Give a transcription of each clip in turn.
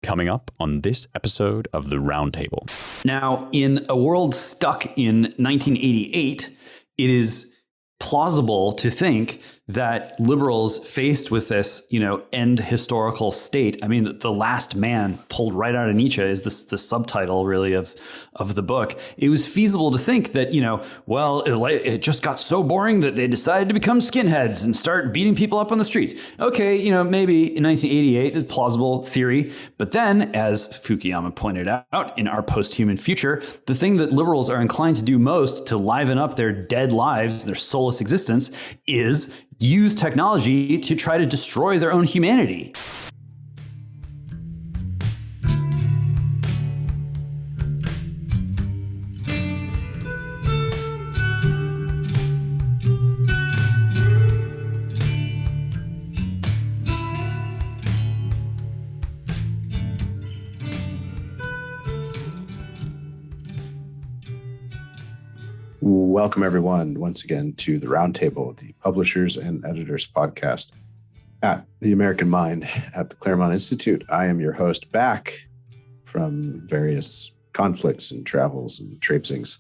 coming up on this episode of the Roundtable. Now, in a world stuck in 1988, it is plausible to think that liberals faced with this, end historical state. I mean, the last man pulled right out of Nietzsche is the subtitle really of the book. It was feasible to think that, it just got so boring that they decided to become skinheads and start beating people up on the streets. Okay, maybe in 1988, it's a plausible theory. But then, as Fukuyama pointed out in our PostHuman Future, the thing that liberals are inclined to do most to liven up their dead lives, their soulless existence, is use technology to try to destroy their own humanity. Welcome, everyone, once again to the Roundtable, the Publishers and Editors podcast at the American Mind at the Claremont Institute. I am your host, back from various conflicts and travels and traipsings,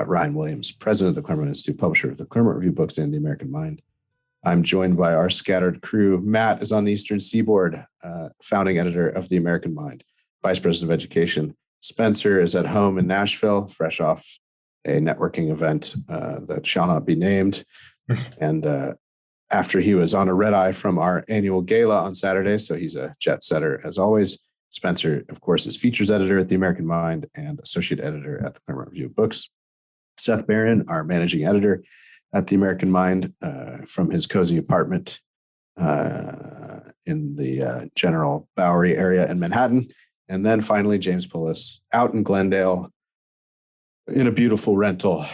Ryan Williams, president of the Claremont Institute, publisher of the Claremont Review books and the American Mind. I'm joined by our scattered crew. Matt is on the Eastern Seaboard, founding editor of the American Mind, vice president of education. Spencer is at home in Nashville, fresh off a networking event that shall not be named. And after he was on a red eye from our annual gala on Saturday, so he's a jet setter as always. Spencer, of course, is features editor at the American Mind and associate editor at the Claremont Review books. Seth Barron, our managing editor at the American Mind, from his cozy apartment in the General Bowery area in Manhattan. And then finally, James Pullis, out in Glendale, in a beautiful rental,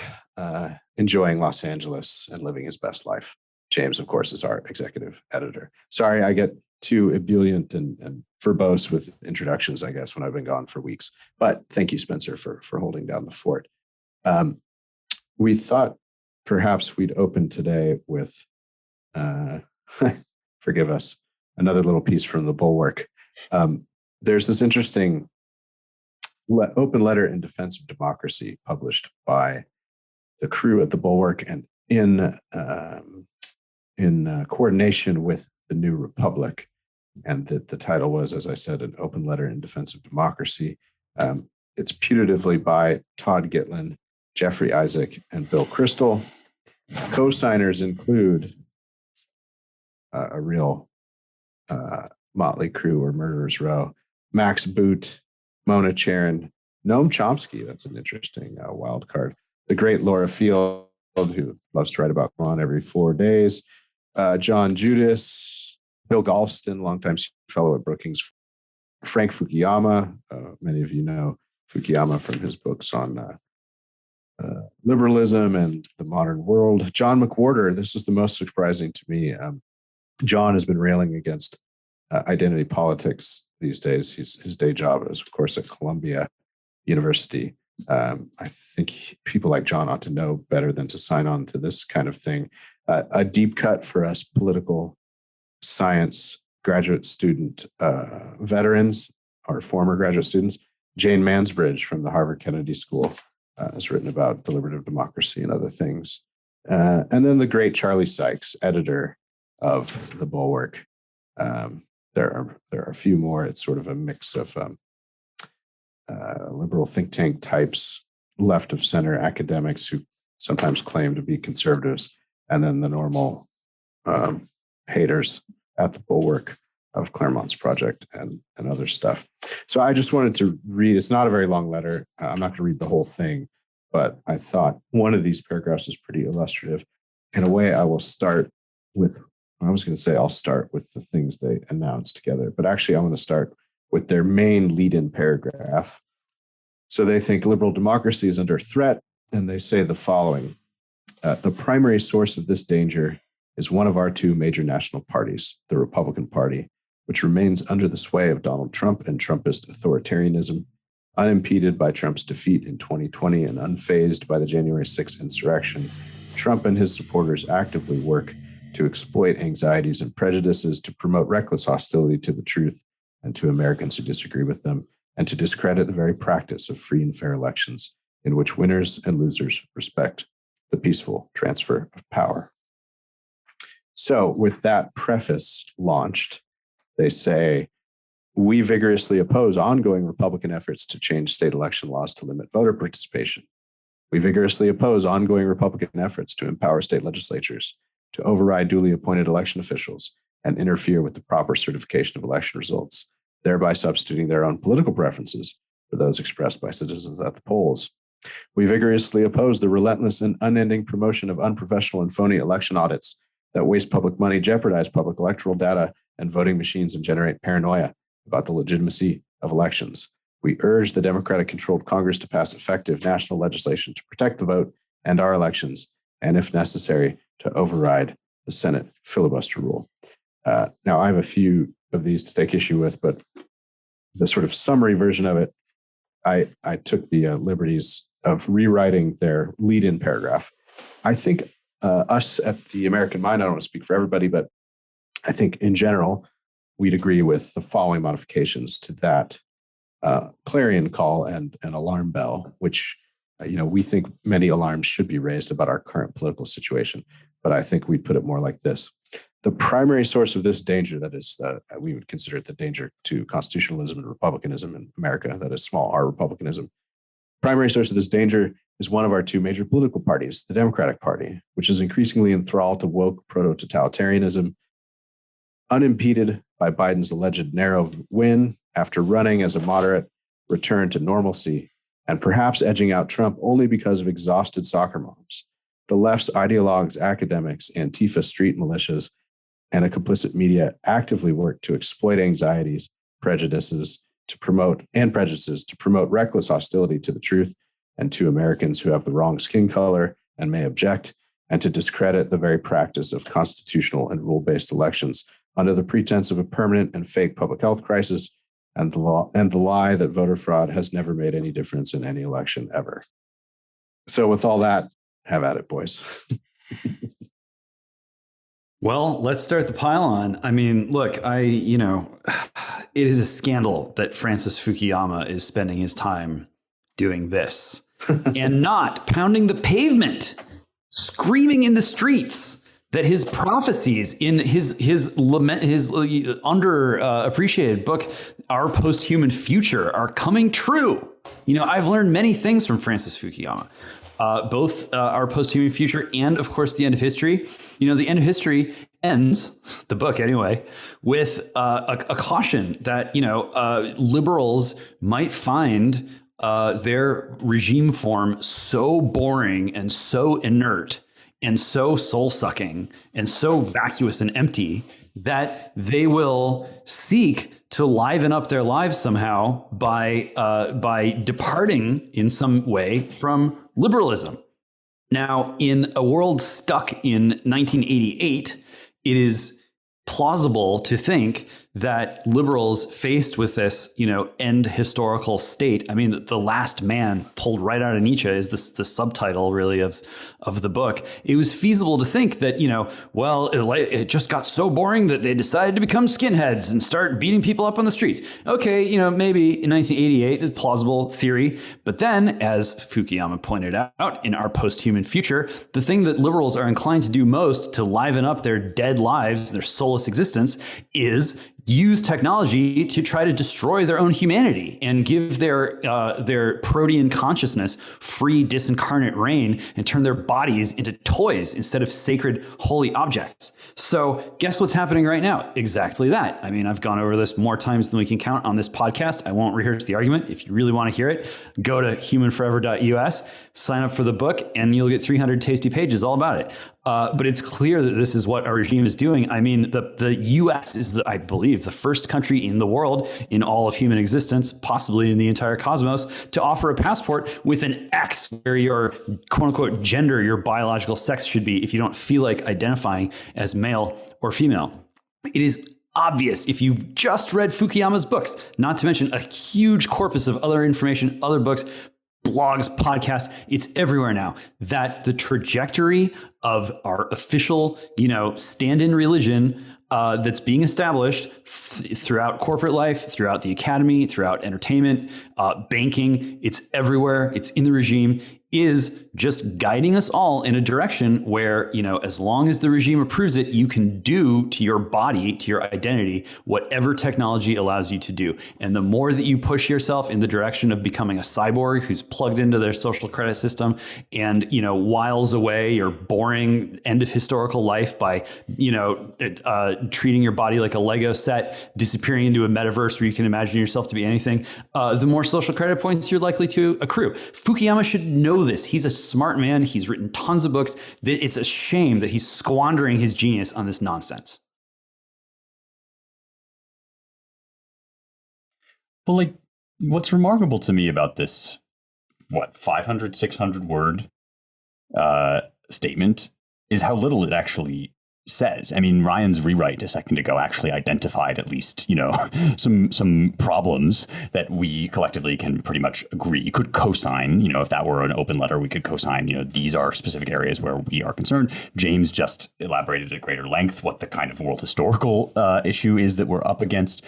enjoying Los Angeles and living his best life. James, of course, is our executive editor. Sorry, I get too ebullient and verbose with introductions, I guess, when I've been gone for weeks. But thank you, Spencer, for holding down the fort. We thought perhaps we'd open today with, forgive us, another little piece from the Bulwark. There's this interesting open letter in defense of democracy published by the crew at the Bulwark and in coordination with the New Republic. And the title was, as I said, an open letter in defense of democracy. It's putatively by Todd Gitlin, Jeffrey Isaac, and Bill Kristol. Co-signers include a real motley crew or murderer's row: Max Boot, Mona Charen, Noam Chomsky, that's an interesting wild card, the great Laura Field, who loves to write about Quran every 4 days, John Judas, Bill Galston, longtime fellow at Brookings, Frank Fukuyama, many of you know Fukuyama from his books on liberalism and the modern world, John McWhorter. This is the most surprising to me. John has been railing against identity politics these days. His day job is, of course, at Columbia University. I think people like John ought to know better than to sign on to this kind of thing. A deep cut for us political science graduate student veterans or former graduate students. Jane Mansbridge from the Harvard Kennedy School has written about deliberative democracy and other things. And then the great Charlie Sykes, editor of the Bulwark. There are a few more. It's sort of a mix of liberal think tank types, left of center academics who sometimes claim to be conservatives, and then the normal haters at the Bulwark of Claremont's project and other stuff. So I just wanted to read. It's not a very long letter. I'm not going to read the whole thing, but I thought one of these paragraphs is pretty illustrative. In a way, I will start with. I was going to say I'll start with the things they announced together, but actually I want to start with their main lead-in paragraph. So they think liberal democracy is under threat, and they say the following. The primary source of this danger is one of our two major national parties, the Republican Party, which remains under the sway of Donald Trump and Trumpist authoritarianism, unimpeded by Trump's defeat in 2020 and unfazed by the January 6th insurrection. Trump and his supporters actively work to exploit anxieties and prejudices to promote reckless hostility to the truth and to Americans who disagree with them, and to discredit the very practice of free and fair elections in which winners and losers respect the peaceful transfer of power. So with that preface launched, they say, we vigorously oppose ongoing Republican efforts to change state election laws to limit voter participation. We vigorously oppose ongoing Republican efforts to empower state legislatures to override duly appointed election officials and interfere with the proper certification of election results, thereby substituting their own political preferences for those expressed by citizens at the polls. We vigorously oppose the relentless and unending promotion of unprofessional and phony election audits that waste public money, jeopardize public electoral data and voting machines, and generate paranoia about the legitimacy of elections. We urge the Democratic-controlled Congress to pass effective national legislation to protect the vote and our elections, and if necessary, to override the Senate filibuster rule. Now, I have a few of these to take issue with, but the sort of summary version of it, I took the liberties of rewriting their lead-in paragraph. I think us at the American Mind, I don't want to speak for everybody, but I think in general, we'd agree with the following modifications to that clarion call and an alarm bell, which we think many alarms should be raised about our current political situation. But I think we'd put it more like this. The primary source of this danger, that is, we would consider it the danger to constitutionalism and republicanism in America, that is small r republicanism. Primary source of this danger is one of our two major political parties, the Democratic Party, which is increasingly enthralled to woke proto-totalitarianism, unimpeded by Biden's alleged narrow win after running as a moderate return to normalcy, and perhaps edging out Trump only because of exhausted soccer moms. The left's ideologues, academics, Antifa street militias, and a complicit media actively work to exploit anxieties, prejudices to promote reckless hostility to the truth and to Americans who have the wrong skin color and may object, and to discredit the very practice of constitutional and rule-based elections under the pretense of a permanent and fake public health crisis, and the lie that voter fraud has never made any difference in any election ever. So with all that, have at it, boys. Well, let's start the pile-on. I mean, look, it is a scandal that Francis Fukuyama is spending his time doing this and not pounding the pavement, screaming in the streets that his prophecies in his underappreciated book, Our Posthuman Future, are coming true. I've learned many things from Francis Fukuyama. Both Our Posthuman Future and, of course, The End of History. The End of History ends, the book anyway, with a caution that, liberals might find their regime form so boring and so inert and so soul-sucking and so vacuous and empty that they will seek to liven up their lives somehow by departing in some way from liberalism. Now, in a world stuck in 1988, it is plausible to think that liberals faced with this, end historical state. I mean, the last man pulled right out of Nietzsche is the subtitle really of the book. It was feasible to think that, it just got so boring that they decided to become skinheads and start beating people up on the streets. Okay, maybe in 1988, a plausible theory. But then, as Fukuyama pointed out in Our Posthuman Future, the thing that liberals are inclined to do most to liven up their dead lives, their soulless existence, is use technology to try to destroy their own humanity and give their protean consciousness free disincarnate reign and turn their bodies into toys instead of sacred holy objects. So guess what's happening right now? Exactly that. I mean, I've gone over this more times than we can count on this podcast. I won't rehearse the argument. If you really want to hear it, go to humanforever.us, sign up for the book, and you'll get 300 tasty pages all about it. But it's clear that this is what our regime is doing. I mean, the U.S. is, I believe, the first country in the world, in all of human existence, possibly in the entire cosmos, to offer a passport with an X where your quote-unquote gender, your biological sex should be if you don't feel like identifying as male or female. It is obvious if you've just read Fukuyama's books, not to mention a huge corpus of other information, other books, blogs, podcasts, it's everywhere now, that the trajectory of our official, stand-in religion that's being established throughout corporate life, throughout the academy, throughout entertainment, banking. It's everywhere. It's in the regime, is just guiding us all in a direction where, as long as the regime approves it, you can do to your body, to your identity, whatever technology allows you to do. And the more that you push yourself in the direction of becoming a cyborg who's plugged into their social credit system and, whiles away your boring end of historical life by, treating your body like a Lego set, disappearing into a metaverse where you can imagine yourself to be anything, the more social credit points you're likely to accrue. Fukuyama should know this. He's a smart man. He's written tons of books. It's a shame that he's squandering his genius on this nonsense. Well, like, what's remarkable to me about this, 500, 600 word statement is how little it actually says. I mean, Ryan's rewrite a second ago actually identified at least, some problems that we collectively can pretty much agree, could co-sign. If that were an open letter, we could co-sign, these are specific areas where we are concerned. James just elaborated at greater length what the kind of world historical issue is that we're up against.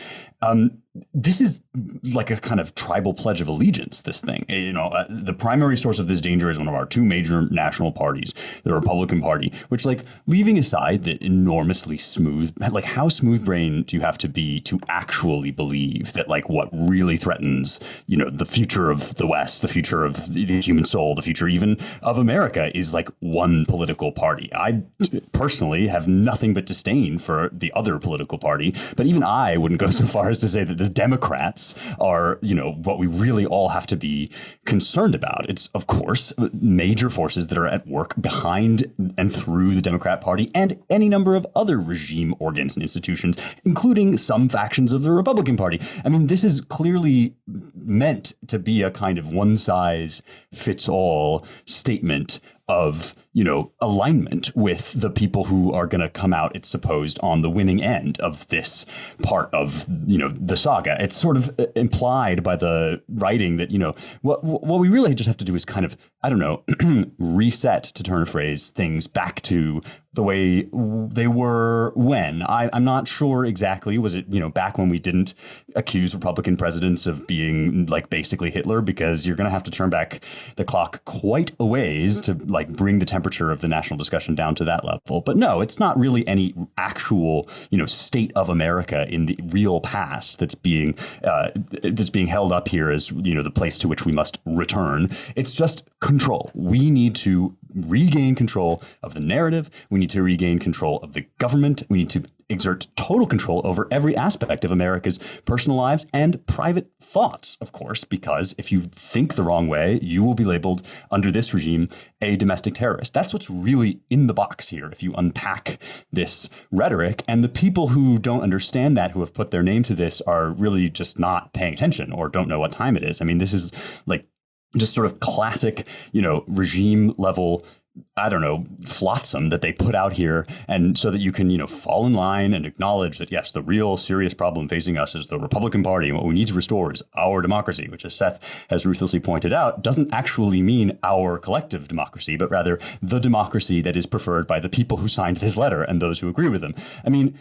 This is like a kind of tribal pledge of allegiance, this thing. The primary source of this danger is one of our two major national parties, the Republican Party, which, like, leaving aside the enormously smooth, like, how smooth-brained do you have to be to actually believe that, like, what really threatens, the future of the West, the future of the human soul, the future even of America is, like, one political party? I personally have nothing but disdain for the other political party, but even I wouldn't go so far as to say that the Democrats are, what we really all have to be concerned about. It's, of course, major forces that are at work behind and through the Democrat Party and any number of other regime organs and institutions, including some factions of the Republican Party. I mean, this is clearly meant to be a kind of one-size-fits-all statement of, alignment with the people who are going to come out, it's supposed, on the winning end of this part of, the saga. It's sort of implied by the writing that, what we really just have to do is kind of, reset, to turn a phrase, things back to the way they were when. I'm not sure exactly. Was it, back when we didn't accuse Republican presidents of being, like, basically Hitler? Because you're going to have to turn back the clock quite a ways to, like, bring the temperature of the national discussion down to that level. But no, it's not really any actual, state of America in the real past that's being held up here as, the place to which we must return. It's just control. We need to regain control of the narrative. We need to regain control of the government. We need to exert total control over every aspect of America's personal lives and private thoughts, of course, because if you think the wrong way, you will be labeled under this regime a domestic terrorist. That's what's really in the box here, if you unpack this rhetoric. And the people who don't understand that, who have put their name to this, are really just not paying attention or don't know what time it is. I mean, this is like just sort of classic, regime level, flotsam that they put out here. And so that you can, fall in line and acknowledge that, yes, the real serious problem facing us is the Republican Party. And what we need to restore is our democracy, which, as Seth has ruthlessly pointed out, doesn't actually mean our collective democracy, but rather the democracy that is preferred by the people who signed this letter and those who agree with them. I mean,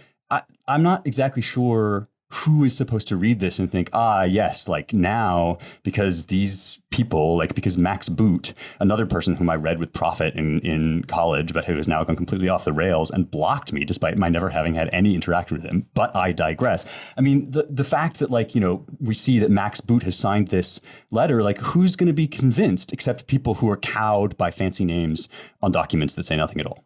I'm not exactly sure who is supposed to read this and think, yes, like now, because these people, like, because Max Boot, another person whom I read with profit in college, but who has now gone completely off the rails and blocked me despite my never having had any interaction with him. But I digress. I mean, the fact that, like, we see that Max Boot has signed this letter, like, who's going to be convinced except people who are cowed by fancy names on documents that say nothing at all?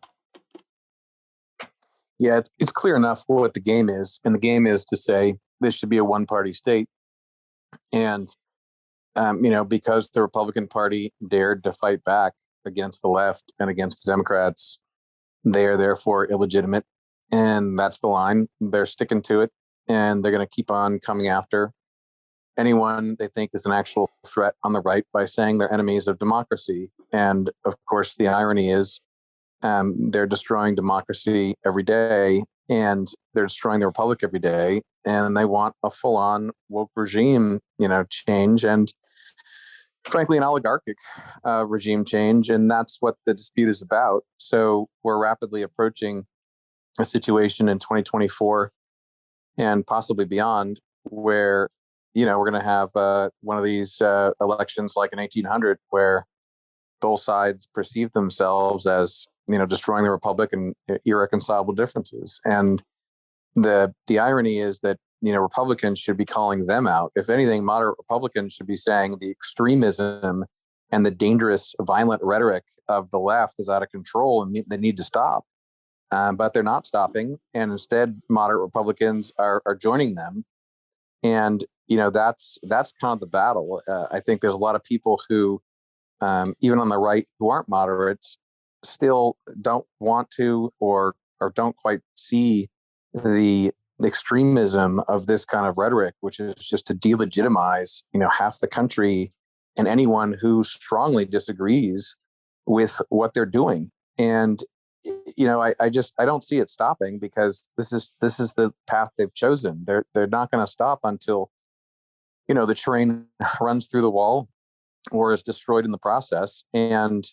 Yeah, it's clear enough what the game is. And the game is to say this should be a one-party state. And, because the Republican Party dared to fight back against the left and against the Democrats, they are therefore illegitimate. And that's the line. They're sticking to it. And they're going to keep on coming after anyone they think is an actual threat on the right by saying they're enemies of democracy. And, of course, the irony is, they're destroying democracy every day, and they're destroying the republic every day, and they want a full-on woke regime, change, and frankly, an oligarchic regime change, and that's what the dispute is about. So we're rapidly approaching a situation in 2024 and possibly beyond where, we're going to have one of these elections like in 1800 where both sides perceive themselves as, destroying the republic and irreconcilable differences. And the irony is that, Republicans should be calling them out. If anything, moderate Republicans should be saying the extremism and the dangerous, violent rhetoric of the left is out of control and they need to stop. But they're not stopping. And instead, moderate Republicans are joining them. And, that's kind of the battle. I think there's a lot of people who, even on the right, who aren't moderates, still don't want to or don't quite see the extremism of this kind of rhetoric, which is just to delegitimize, half the country and anyone who strongly disagrees with what they're doing. And I don't see it stopping because this is the path they've chosen. They're not going to stop until the train runs through the wall or is destroyed in the process. And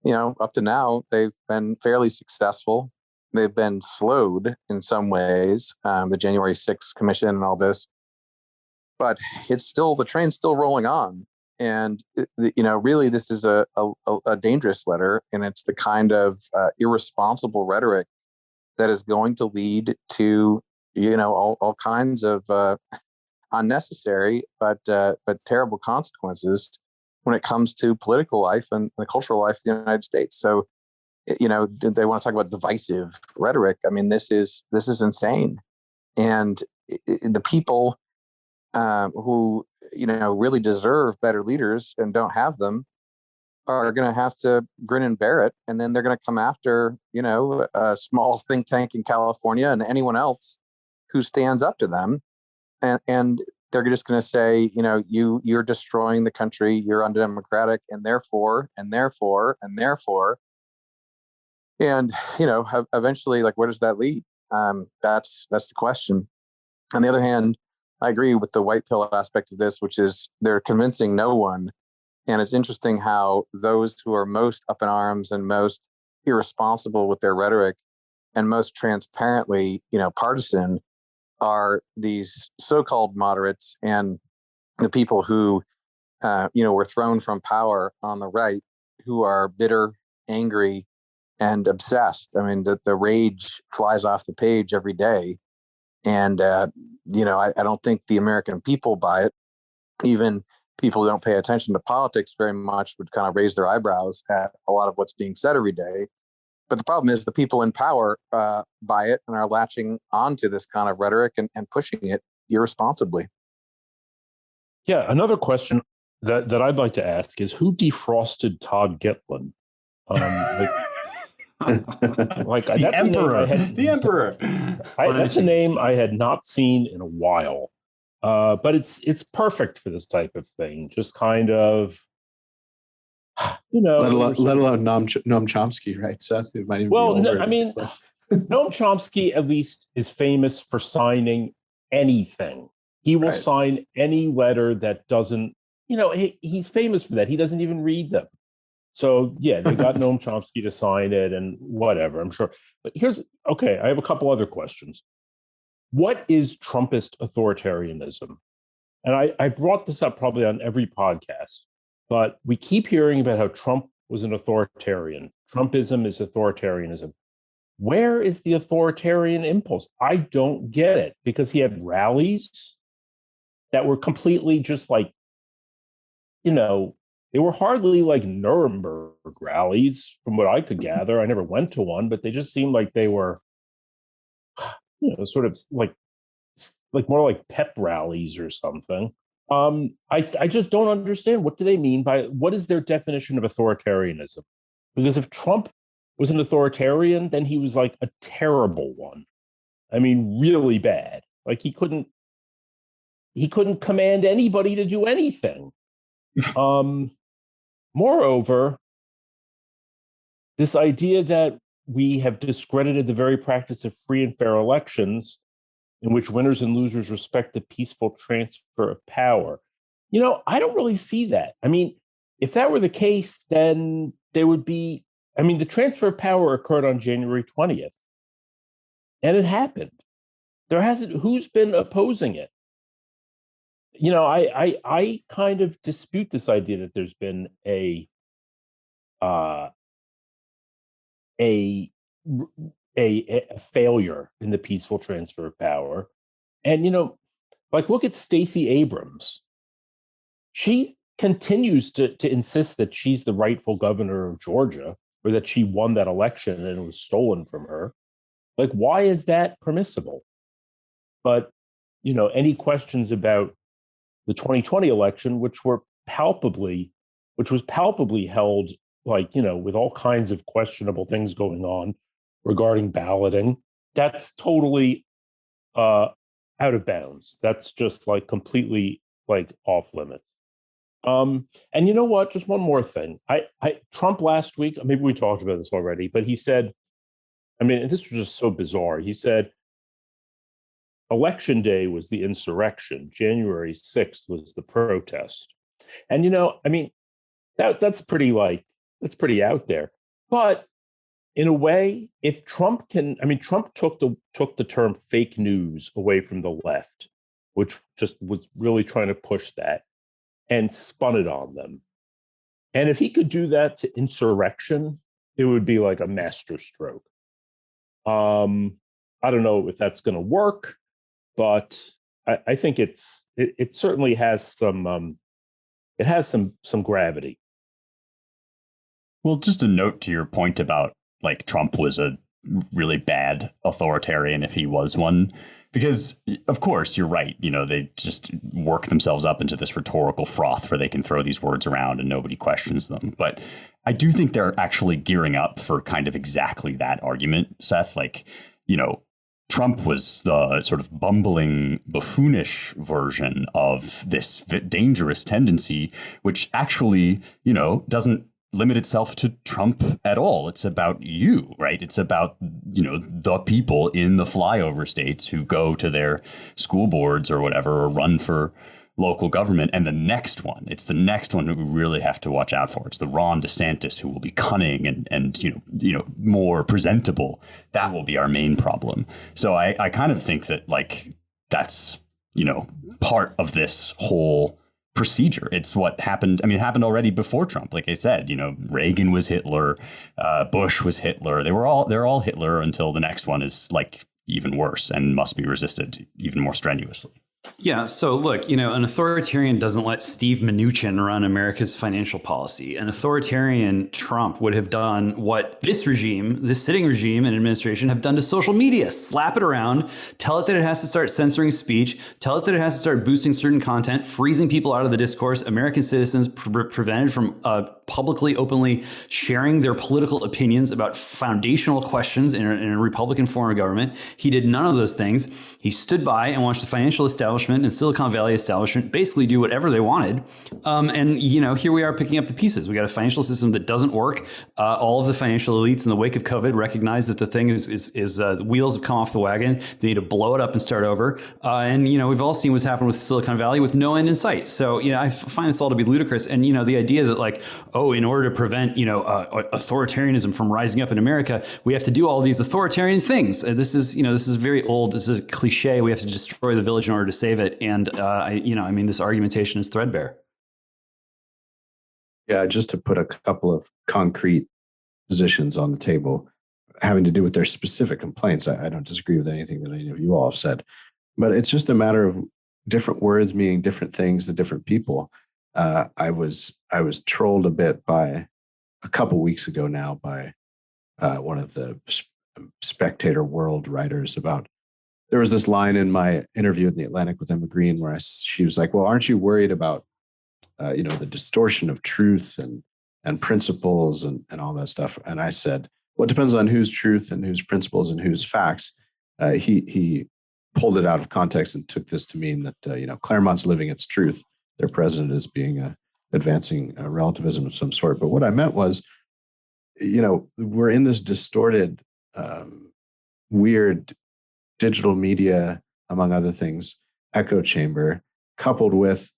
up to now they've been fairly successful. They've been slowed in some ways, the January 6th commission and all this, but the train's still rolling on. And, really, this is a dangerous letter. And it's the kind of irresponsible rhetoric that is going to lead to, all kinds of unnecessary but terrible consequences when it comes to political life and the cultural life of the United States. So, they want to talk about divisive rhetoric. I mean, this is insane. And the people who really deserve better leaders and don't have them are going to have to grin and bear it. And then they're going to come after, a small think tank in California and anyone else who stands up to them. And they're just going to say, you're destroying the country, you're undemocratic, and therefore. And eventually, like, where does that lead? That's the question. On the other hand, I agree with the white pill aspect of this, which is they're convincing no one. And it's interesting how those who are most up in arms and most irresponsible with their rhetoric and most transparently, partisan are these so-called moderates and the people who, were thrown from power on the right, who are bitter, angry, and obsessed. I mean, the rage flies off the page every day. And, I don't think the American people buy it. Even people who don't pay attention to politics very much would kind of raise their eyebrows at a lot of what's being said every day. But the problem is the people in power buy it and are latching onto this kind of rhetoric and pushing it irresponsibly. Yeah, another question that I'd like to ask is who defrosted Todd Gitlin? The emperor. The emperor. That's a name I had not seen in a while, but it's perfect for this type of thing. Just kind of, let alone Noam Chomsky, right, Seth? It might even be older. Noam Chomsky at least is famous for signing anything. He will sign any letter that doesn't. He's famous for that. He doesn't even read them. So, yeah, they got Noam Chomsky to sign it and whatever, I'm sure. But I have a couple other questions. What is Trumpist authoritarianism? And I brought this up probably on every podcast, but we keep hearing about how Trump was an authoritarian. Trumpism is authoritarianism. Where is the authoritarian impulse? I don't get it, because he had rallies that were completely just like, they were hardly like Nuremberg rallies, from what I could gather. I never went to one, but they just seemed like they were, sort of like more like pep rallies or something. I just don't understand. What do they mean by, what is their definition of authoritarianism? Because if Trump was an authoritarian, then he was like a terrible one. I mean, really bad. Like he couldn't command anybody to do anything. Moreover, this idea that we have discredited the very practice of free and fair elections in which winners and losers respect the peaceful transfer of power. I don't really see that. I mean, if that were the case, then there would be, the transfer of power occurred on January 20th. And it happened. There hasn't, who's been opposing it? I kind of dispute this idea that there's been uh, a failure in the peaceful transfer of power. And look at Stacey Abrams. She continues to insist that she's the rightful governor of Georgia, or that she won that election and it was stolen from her. Like, why is that permissible? But any questions about the 2020 election, which was palpably held, with all kinds of questionable things going on regarding balloting, that's totally out of bounds. That's just completely off limits. And you know what? Just one more thing. Trump last week, maybe we talked about this already, but he said, this was just so bizarre. He said, Election Day was the insurrection. January 6th was the protest. And that's pretty out there. But in a way, if Trump Trump took the term fake news away from the left, which just was really trying to push that, and spun it on them. And if he could do that to insurrection, it would be like a masterstroke. I don't know if that's going to work, but I think it certainly has some gravity. Well, just a note to your point about Trump was a really bad authoritarian if he was one. Because, of course, you're right. They just work themselves up into this rhetorical froth where they can throw these words around and nobody questions them. But I do think they're actually gearing up for kind of exactly that argument, Seth. Trump was the sort of bumbling, buffoonish version of this dangerous tendency, which actually, doesn't limit itself to Trump at all. It's about you, right? It's about, the people in the flyover states who go to their school boards or whatever, or run for local government. And it's the next one who we really have to watch out for. It's the Ron DeSantis who will be cunning and more presentable. That will be our main problem. So I kind of think that that's, part of this whole procedure. It's what happened. It happened already before Trump. Like I said, Reagan was Hitler, Bush was Hitler. They're all Hitler until the next one is even worse and must be resisted even more strenuously. Yeah. So look, an authoritarian doesn't let Steve Mnuchin run America's financial policy. An authoritarian Trump would have done what this sitting regime and administration have done to social media. Slap it around, tell it that it has to start censoring speech, tell it that it has to start boosting certain content, freezing people out of the discourse, American citizens prevented from publicly, openly sharing their political opinions about foundational questions in a Republican form of government. He did none of those things. He stood by and watched the financial establishment and Silicon Valley establishment basically do whatever they wanted. And here we are picking up the pieces. We got a financial system that doesn't work. All of the financial elites in the wake of COVID recognize that the thing is the wheels have come off the wagon. They need to blow it up and start over. And we've all seen what's happened with Silicon Valley with no end in sight. So I find this all to be ludicrous. And the idea that in order to prevent authoritarianism from rising up in America, we have to do all of these authoritarian things. This is very old. This is a cliche. We have to destroy the village in order to save it. And this argumentation is threadbare. Yeah, just to put a couple of concrete positions on the table having to do with their specific complaints. I don't disagree with anything that any of you all have said, but it's just a matter of different words meaning different things to different people. I was trolled a bit by a couple weeks ago now by one of the Spectator World writers about. There was this line in my interview in the Atlantic with Emma Green where she was like, "Well, aren't you worried about the distortion of truth and principles and all that stuff?" And I said, "Well, it depends on whose truth and whose principles and whose facts." He pulled it out of context and took this to mean that Claremont's living its truth. Their president is advancing relativism of some sort. But what I meant was, we're in this distorted, weird digital media, among other things, echo chamber, coupled with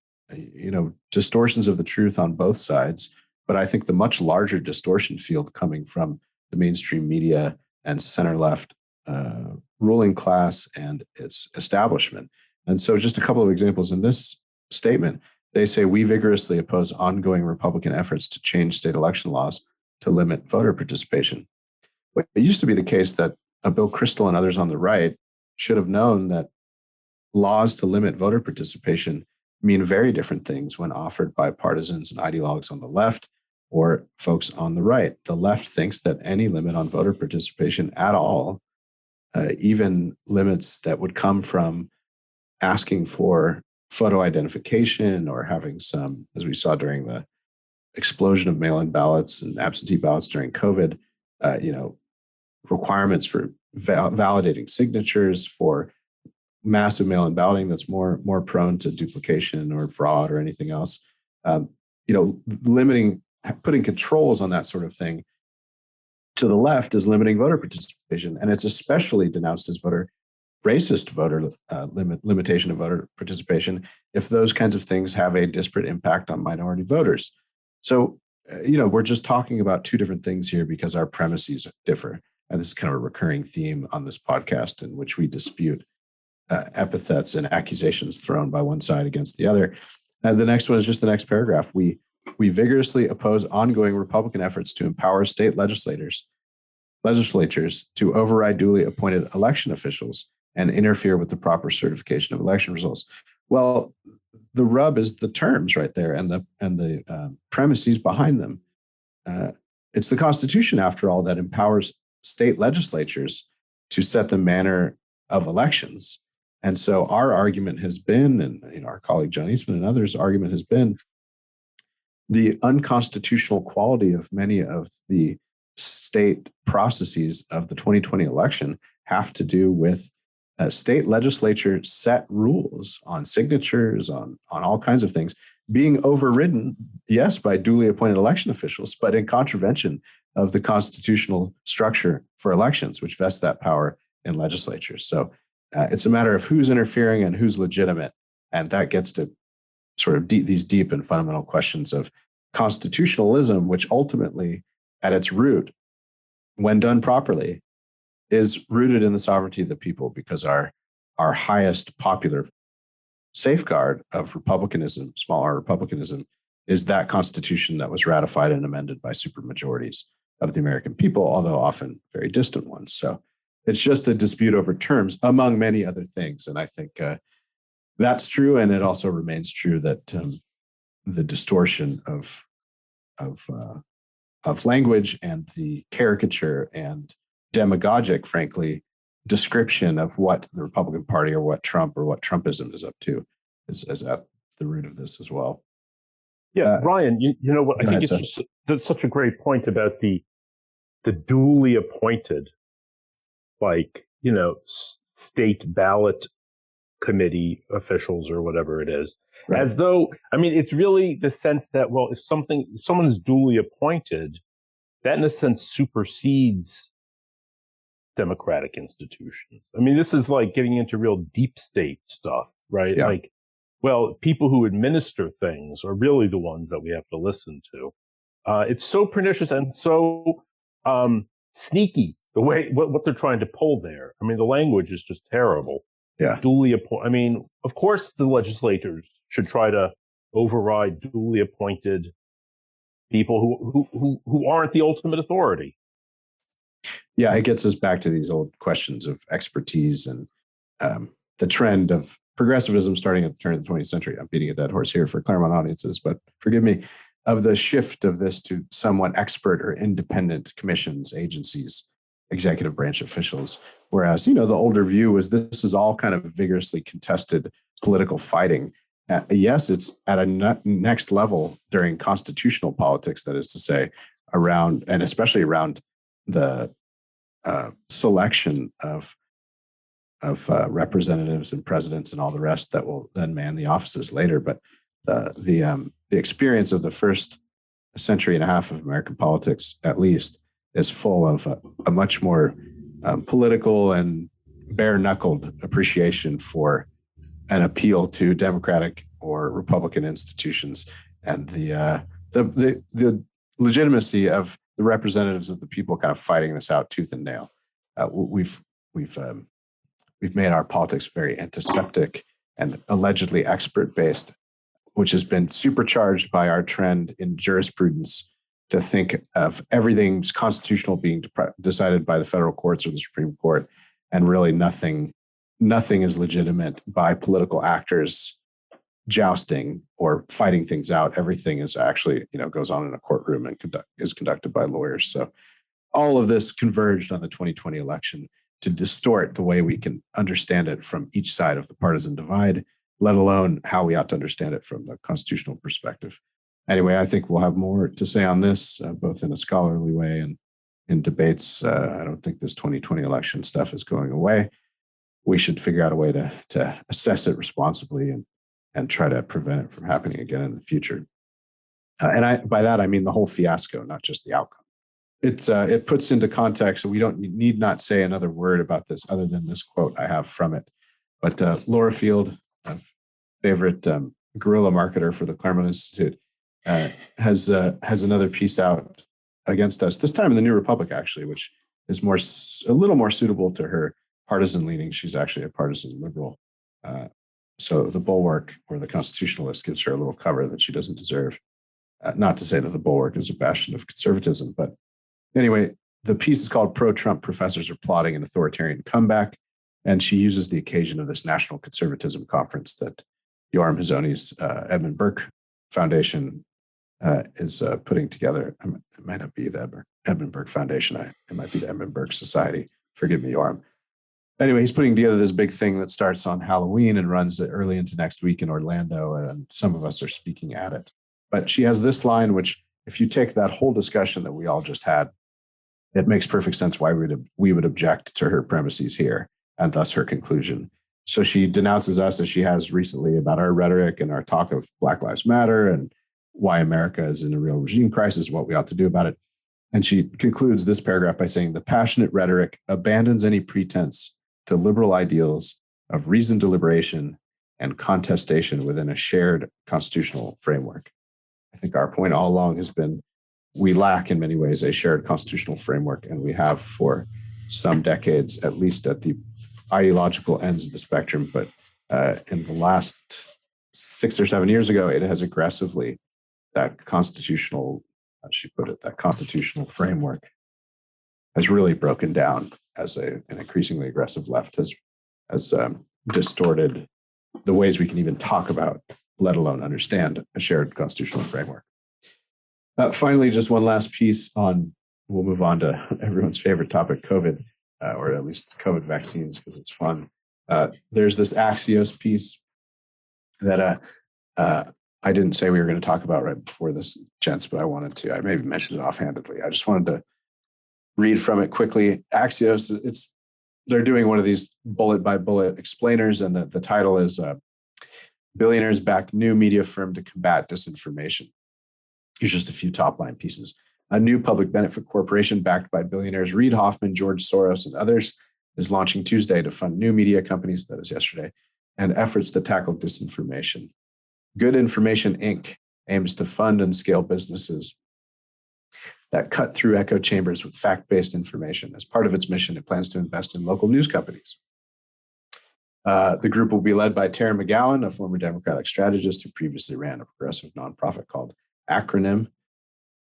distortions of the truth on both sides. But I think the much larger distortion field coming from the mainstream media and center left ruling class and its establishment. And so just a couple of examples in this statement, they say, we vigorously oppose ongoing Republican efforts to change state election laws to limit voter participation. But it used to be the case that Bill Kristol and others on the right should have known that laws to limit voter participation mean very different things when offered by partisans and ideologues on the left or folks on the right. The left thinks that any limit on voter participation at all, even limits that would come from asking for photo identification or having some, as we saw during the explosion of mail-in ballots and absentee ballots during COVID, requirements for validating signatures, for massive mail-in balloting that's more prone to duplication or fraud or anything else. Limiting, putting controls on that sort of thing to the left is limiting voter participation, and it's especially denounced as racist voter limitation of voter participation if those kinds of things have a disparate impact on minority voters. So, we're just talking about two different things here because our premises differ. And this is kind of a recurring theme on this podcast in which we dispute epithets and accusations thrown by one side against the other. And the next one is just the next paragraph. We vigorously oppose ongoing Republican efforts to empower state legislatures to override duly appointed election officials and interfere with the proper certification of election results. Well, the rub is the terms right there and the premises behind them. It's the Constitution, after all, that empowers state legislatures to set the manner of elections. And so our argument has been, and our colleague John Eastman and others' argument has been, the unconstitutional quality of many of the state processes of the 2020 election have to do with state legislature set rules on signatures, on all kinds of things, being overridden, yes, by duly appointed election officials, but in contravention of the constitutional structure for elections, which vests that power in legislatures. So it's a matter of who's interfering and who's legitimate. And that gets to sort of these deep and fundamental questions of constitutionalism, which ultimately, at its root, when done properly, is rooted in the sovereignty of the people, because our highest popular safeguard of republicanism, small r republicanism, is that constitution that was ratified and amended by supermajorities of the American people, although often very distant ones. So it's just a dispute over terms, among many other things. And I think that's true. And it also remains true that the distortion of language and the caricature and demagogic, frankly, description of what the Republican Party or what Trump or what Trumpism is up to is at the root of this as well. Yeah, Ryan, you know what? I think that's such a great point about the duly appointed, state ballot committee officials or whatever it is. Right. As though, it's really the sense that, well, if someone's duly appointed, that in a sense supersedes democratic institutions. This is like getting into real deep state stuff, right? Yeah. People who administer things are really the ones that we have to listen to. It's so pernicious and so sneaky, the way what they're trying to pull there. The language is just terrible. Yeah. Duly appointed. Of course, the legislators should try to override duly appointed people who aren't the ultimate authority. Yeah, it gets us back to these old questions of expertise and the trend of progressivism starting at the turn of the 20th century. I'm beating a dead horse here for Claremont audiences, but forgive me, of the shift of this to somewhat expert or independent commissions, agencies, executive branch officials. Whereas, the older view was this is all kind of vigorously contested political fighting. Yes, it's at a next level during constitutional politics, that is to say, around, and especially around the selection of representatives and presidents and all the rest that will then man the offices later. But the experience of the first century and a half of American politics, at least, is full of a much more political and bare-knuckled appreciation for an appeal to Democratic or Republican institutions and the legitimacy of the representatives of the people kind of fighting this out tooth and nail. We've we've made our politics very antiseptic and allegedly expert-based, which has been supercharged by our trend in jurisprudence to think of everything's constitutional being decided by the federal courts or the Supreme Court, and really nothing is legitimate by political actors jousting or fighting things out. Everything is actually, goes on in a courtroom and is conducted by lawyers. So all of this converged on the 2020 election to distort the way we can understand it from each side of the partisan divide, let alone how we ought to understand it from the constitutional perspective. Anyway, I think we'll have more to say on this, both in a scholarly way and in debates. I don't think this 2020 election stuff is going away. We should figure out a way to assess it responsibly and try to prevent it from happening again in the future. By that, I mean the whole fiasco, not just the outcome. It puts into context, so we need not say another word about this other than this quote I have from it. But Laura Field, a favorite guerrilla marketer for the Claremont Institute, has another piece out against us, this time in the New Republic, actually, which is a little more suitable to her partisan leaning. She's actually a partisan liberal. So the Bulwark or the Constitutionalist gives her a little cover that she doesn't deserve. Not to say that the Bulwark is a bastion of conservatism, but anyway, the piece is called Pro-Trump Professors Are Plotting an Authoritarian Comeback. And she uses the occasion of this National Conservatism Conference that Yoram Hazony's Edmund Burke Foundation is putting together. It might not be the Edmund Burke Foundation. It might be the Edmund Burke Society. Forgive me, Yoram. Anyway, he's putting together this big thing that starts on Halloween and runs early into next week in Orlando, and some of us are speaking at it. But she has this line, which if you take that whole discussion that we all just had, it makes perfect sense why we would object to her premises here and thus her conclusion. So she denounces us, as she has recently, about our rhetoric and our talk of Black Lives Matter and why America is in a real regime crisis, what we ought to do about it. And she concludes this paragraph by saying, the passionate rhetoric abandons any pretense to liberal ideals of reasoned deliberation and contestation within a shared constitutional framework. I think our point all along has been we lack in many ways a shared constitutional framework, and we have for some decades, at least at the ideological ends of the spectrum. But in the last 6 or 7 years ago, it has aggressively, that constitutional, how she put it, that constitutional framework has really broken down as an increasingly aggressive left has distorted the ways we can even talk about, let alone understand, a shared constitutional framework. Finally, just one last piece we'll move on to everyone's favorite topic, COVID, or at least COVID vaccines, because it's fun. There's this Axios piece that I didn't say we were going to talk about right before this, gents, but I wanted to. I maybe mentioned it offhandedly. I just wanted to read from it quickly. Axios, they're doing one of these bullet by bullet explainers, and the title is Billionaires Back New Media Firm to Combat Disinformation. Here's just a few top line pieces. A new public benefit corporation backed by billionaires Reid Hoffman, George Soros, and others is launching Tuesday to fund new media companies, that is yesterday, and efforts to tackle disinformation. Good Information, Inc. aims to fund and scale businesses that cut through echo chambers with fact-based information. As part of its mission, it plans to invest in local news companies. The group will be led by Tara McGowan, a former Democratic strategist who previously ran a progressive nonprofit called Acronym.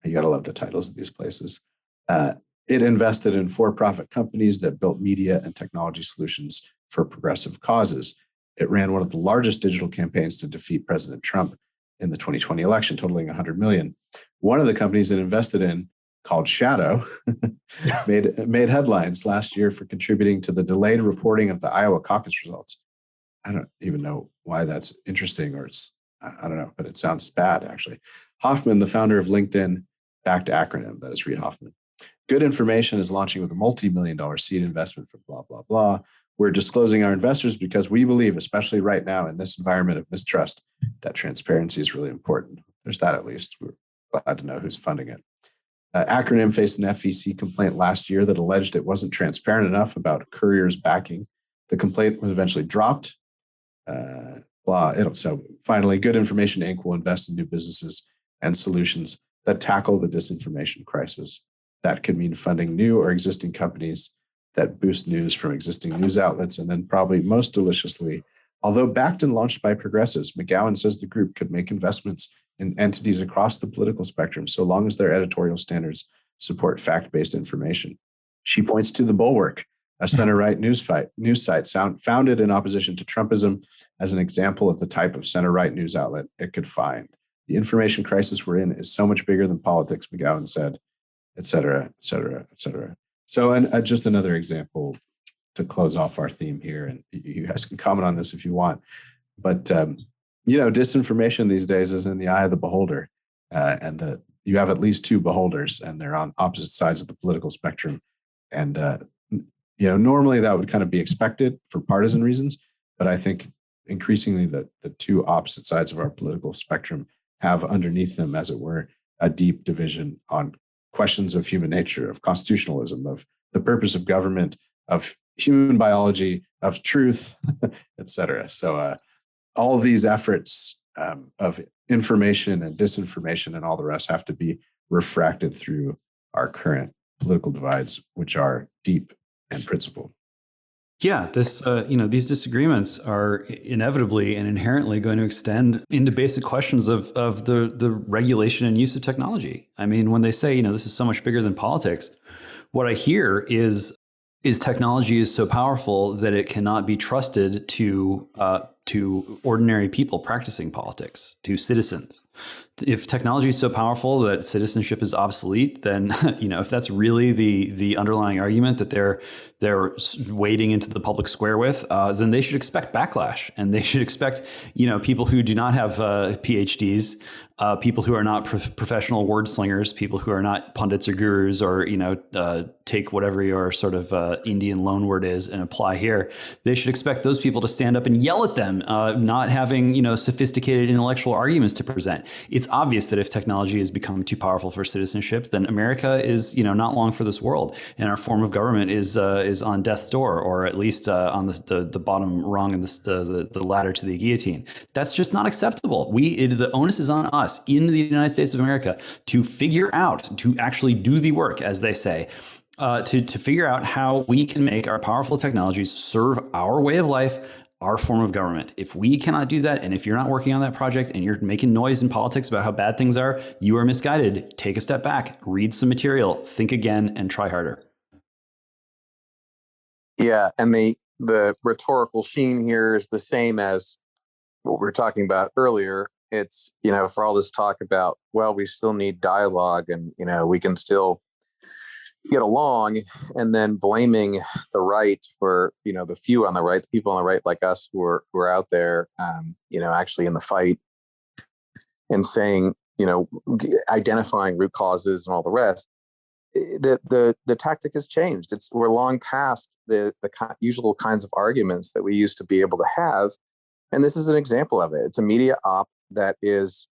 You got to love the titles of these places. It invested in for-profit companies that built media and technology solutions for progressive causes. It ran one of the largest digital campaigns to defeat President Trump in the 2020 election, totaling $100 million. One of the companies it invested in, called Shadow, made headlines last year for contributing to the delayed reporting of the Iowa caucus results. I don't even know why that's interesting, or I don't know, but it sounds bad, actually. Hoffman, the founder of LinkedIn, backed Acronym, that is Reid Hoffman. Good Information is launching with a multi-million-dollar seed investment for blah, blah, blah. We're disclosing our investors because we believe, especially right now in this environment of mistrust, that transparency is really important. There's that at least. We're glad to know who's funding it. Acronym faced an FEC complaint last year that alleged it wasn't transparent enough about Courier's backing. The complaint was eventually dropped. So finally, Good Information, Inc. will invest in new businesses and solutions that tackle the disinformation crisis. That could mean funding new or existing companies that boost news from existing news outlets. And then probably most deliciously, although backed and launched by progressives, McGowan says the group could make investments in entities across the political spectrum so long as their editorial standards support fact-based information. She points to The Bulwark, a center-right news site founded in opposition to Trumpism, as an example of the type of center-right news outlet it could find. The information crisis we're in is so much bigger than politics, McGowan said, et cetera, et cetera, et cetera. So, and just another example to close off our theme here, and you guys can comment on this if you want, but disinformation these days is in the eye of the beholder, and you have at least two beholders, and they're on opposite sides of the political spectrum. And normally that would kind of be expected for partisan reasons, but I think increasingly the two opposite sides of our political spectrum have underneath them, as it were, a deep division on questions of human nature, of constitutionalism, of the purpose of government, of human biology, of truth, et cetera. So all of these efforts of information and disinformation and all the rest have to be refracted through our current political divides, which are deep and principled. Yeah, these disagreements are inevitably and inherently going to extend into basic questions of the regulation and use of technology. I mean, when they say, this is so much bigger than politics, what I hear is technology is so powerful that it cannot be trusted to ordinary people practicing politics, to citizens. If technology is so powerful that citizenship is obsolete, then if that's really the underlying argument that they're wading into the public square with, then they should expect backlash, and they should expect people who do not have PhDs, people who are not professional word slingers, people who are not pundits or gurus, or take whatever your sort of Indian loanword is and apply here. They should expect those people to stand up and yell at them, not having sophisticated intellectual arguments to present. It's obvious that if technology has become too powerful for citizenship, then America is not long for this world, and our form of government is on death's door, or at least on the bottom rung and the ladder to the guillotine. That's just not acceptable. The onus is on us in the United States of America to figure out, to actually do the work, as they say, to figure out how we can make our powerful technologies serve our way of life, our form of government. If we cannot do that, and if you're not working on that project and you're making noise in politics about how bad things are, you are misguided. Take a step back, read some material, think again, and try harder. Yeah, and the rhetorical sheen here is the same as what we were talking about earlier. It's, for all this talk about, well, we still need dialogue, and, we can still get along, and then blaming the right for, the few on the right, the people on the right like us who are out there, actually in the fight, and saying, identifying root causes and all the rest. The tactic has changed. We're long past the usual kinds of arguments that we used to be able to have, and this is an example of it. It's a media op that is,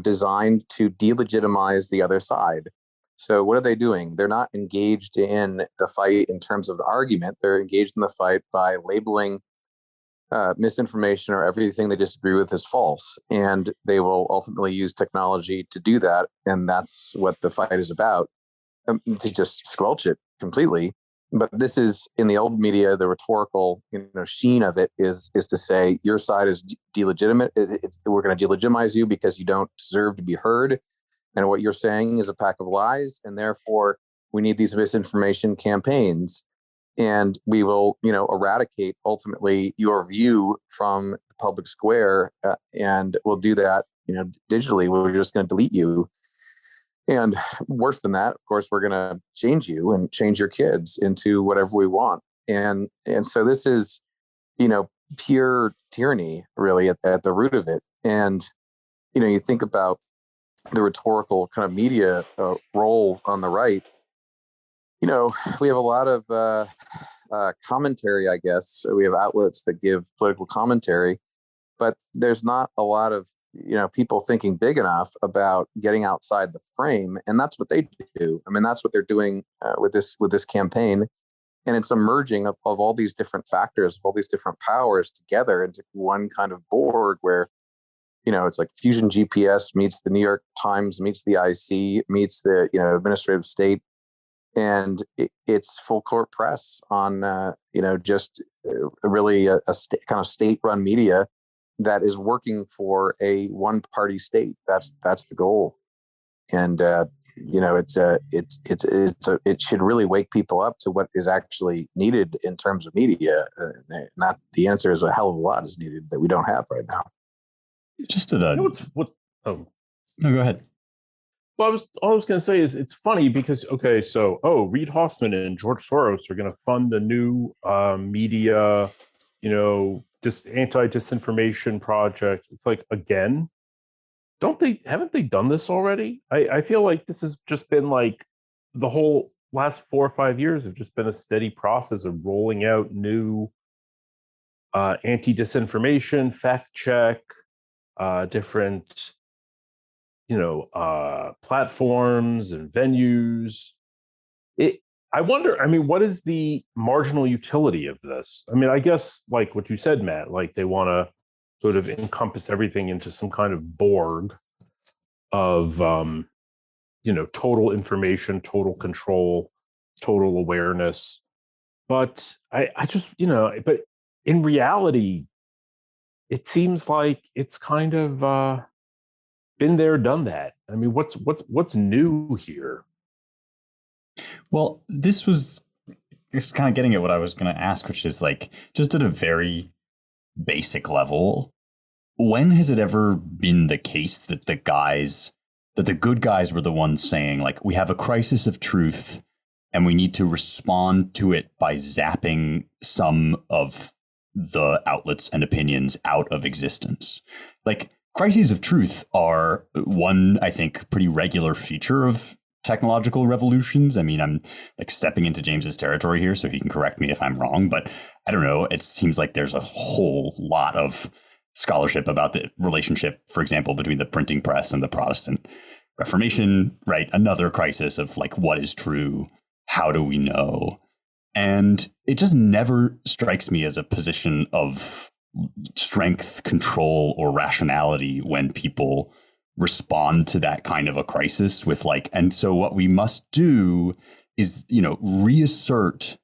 designed to delegitimize the other side. So what are they doing? They're not engaged in the fight in terms of the argument. They're engaged in the fight by labeling misinformation or everything they disagree with as false. And they will ultimately use technology to do that. And that's what the fight is about, to just squelch it completely. But this is, in the old media, the rhetorical sheen of it is to say your side is delegitimate. We're going to delegitimize you because you don't deserve to be heard. And what you're saying is a pack of lies, and therefore we need these misinformation campaigns, and we will, eradicate ultimately your view from the public square, and we'll do that, digitally. We're just going to delete you, and worse than that, of course, we're going to change you and change your kids into whatever we want, and so this is, pure tyranny, really, at the root of it. And you think about the rhetorical kind of media role on the right. We have a lot of commentary, I guess. We have outlets that give political commentary, but there's not a lot of people thinking big enough about getting outside the frame, and that's what they do. I mean, that's what they're doing with this campaign, and it's a merging of all these different factors, of all these different powers together into one kind of Borg where. It's like Fusion GPS meets the New York Times, meets the IC, meets the, administrative state. and it's full court press on just really a kind of state-run media that is working for a one-party state. That's the goal, and it should really wake people up to what is actually needed in terms of media. Not the answer is a hell of a lot is needed that we don't have right now. Just to the Oh, no, go ahead. well, all I was going to say is it's funny because Reid Hoffman and George Soros are going to fund a new media, just anti-disinformation project. It's like, again, haven't they done this already? I feel like this has just been like the whole last 4 or 5 years have just been a steady process of rolling out new anti-disinformation, fact check, different platforms and venues. I wonder, what is the marginal utility of this? I guess like what you said, Matt, like they want to sort of encompass everything into some kind of Borg of total information, total control, total awareness. But I just, but in reality, it seems like it's kind of been there, done that. What's new here? Well, it's kind of getting at what I was going to ask, which is like, just at a very basic level, when has it ever been the case that the good guys were the ones saying, like, we have a crisis of truth and we need to respond to it by zapping some of the outlets and opinions out of existence? Like, crises of truth are one, I think, pretty regular feature of technological revolutions. I'm like stepping into James's territory here, so he can correct me if I'm wrong, but I don't know. It seems like there's a whole lot of scholarship about the relationship, for example, between the printing press and the Protestant Reformation, right? Another crisis of like, what is true? How do we know? And it just never strikes me as a position of strength, control, or rationality when people respond to that kind of a crisis with like, and so what we must do is, reassert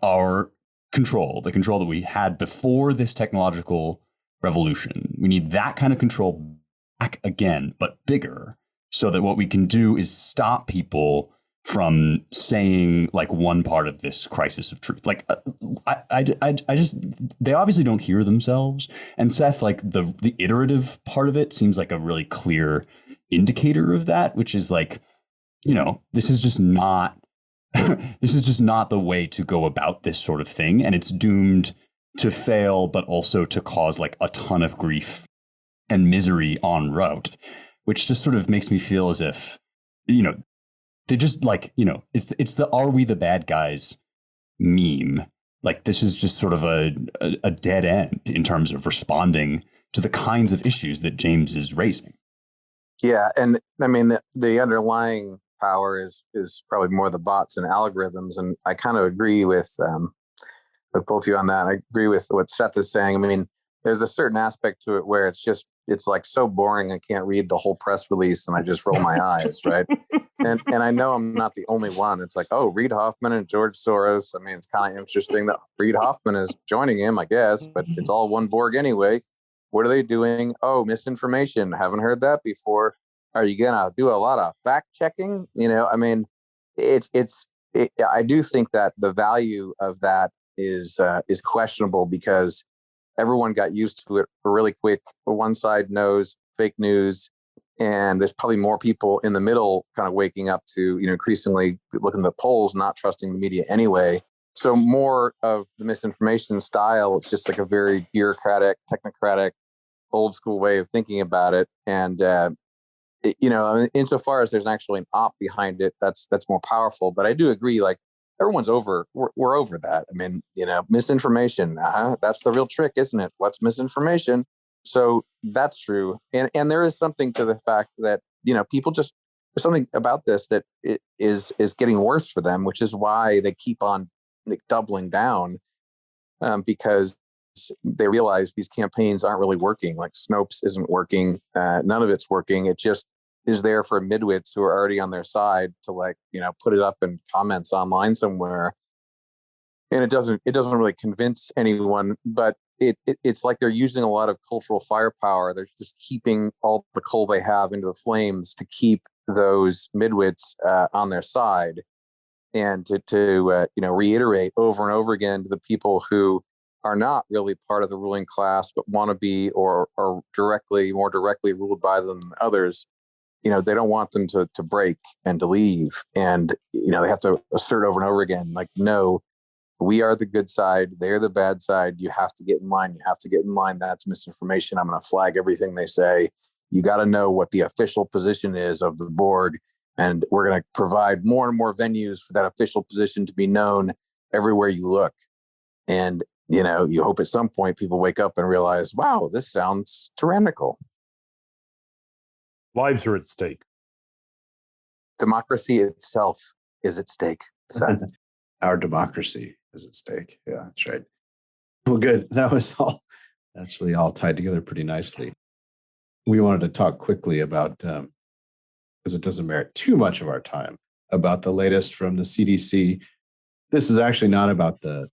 our control, the control that we had before this technological revolution. We need that kind of control back again, but bigger, so that what we can do is stop people from saying like one part of this crisis of truth. Like I just, they obviously don't hear themselves. And Seth, like the iterative part of it seems like a really clear indicator of that, which is like, this is just not the way to go about this sort of thing. And it's doomed to fail, but also to cause like a ton of grief and misery en route, which just sort of makes me feel as if, they just like, it's the "are we the bad guys" meme. Like, this is just sort of a dead end in terms of responding to the kinds of issues that James is raising. Yeah, and the underlying power is probably more the bots and algorithms, and I kind of agree with both of you on that. I agree with what Seth is saying. There's a certain aspect to it where it's like so boring I can't read the whole press release and I just roll my eyes, right? And I know I'm not the only one. It's like, oh, Reid Hoffman and George Soros. It's kind of interesting that Reid Hoffman is joining him, I guess, but it's all one Borg anyway. What are they doing? Oh, misinformation. Haven't heard that before. Are you gonna do a lot of fact checking? I do think that the value of that is questionable, because everyone got used to it really quick. One side knows fake news, and there's probably more people in the middle kind of waking up to, increasingly looking at the polls, not trusting the media anyway. So more of the misinformation style, it's just like a very bureaucratic, technocratic, old school way of thinking about it. And, insofar as there's actually an op behind it, that's more powerful. But I do agree, like, everyone's we're over that. Misinformation, that's the real trick, isn't it? What's misinformation? So that's true. And there is something to the fact that, people there's something about this that it is getting worse for them, which is why they keep on doubling down, because they realize these campaigns aren't really working. Like Snopes isn't working. None of it's working. It just is there for midwits who are already on their side to, like, put it up in comments online somewhere. And it doesn't really convince anyone, but it's like they're using a lot of cultural firepower. They're just keeping all the coal they have into the flames to keep those midwits on their side, and to reiterate over and over again to the people who are not really part of the ruling class but want to be, or are more directly ruled by them than others. They don't want them to break and to leave, and they have to assert over and over again, like, no, we are the good side, they're the bad side. You have to get in line. That's misinformation. I'm going to flag everything they say. You got to know what the official position is of the board. And we're going to provide more and more venues for that official position to be known everywhere you look. And, you hope at some point people wake up and realize, wow, this sounds tyrannical. Lives are at stake. Democracy itself is at stake. Our democracy is at stake. Yeah, that's right. Well, good. That was all actually all tied together pretty nicely. We wanted to talk quickly about, because it doesn't merit too much of our time, about the latest from the CDC. This is actually not about the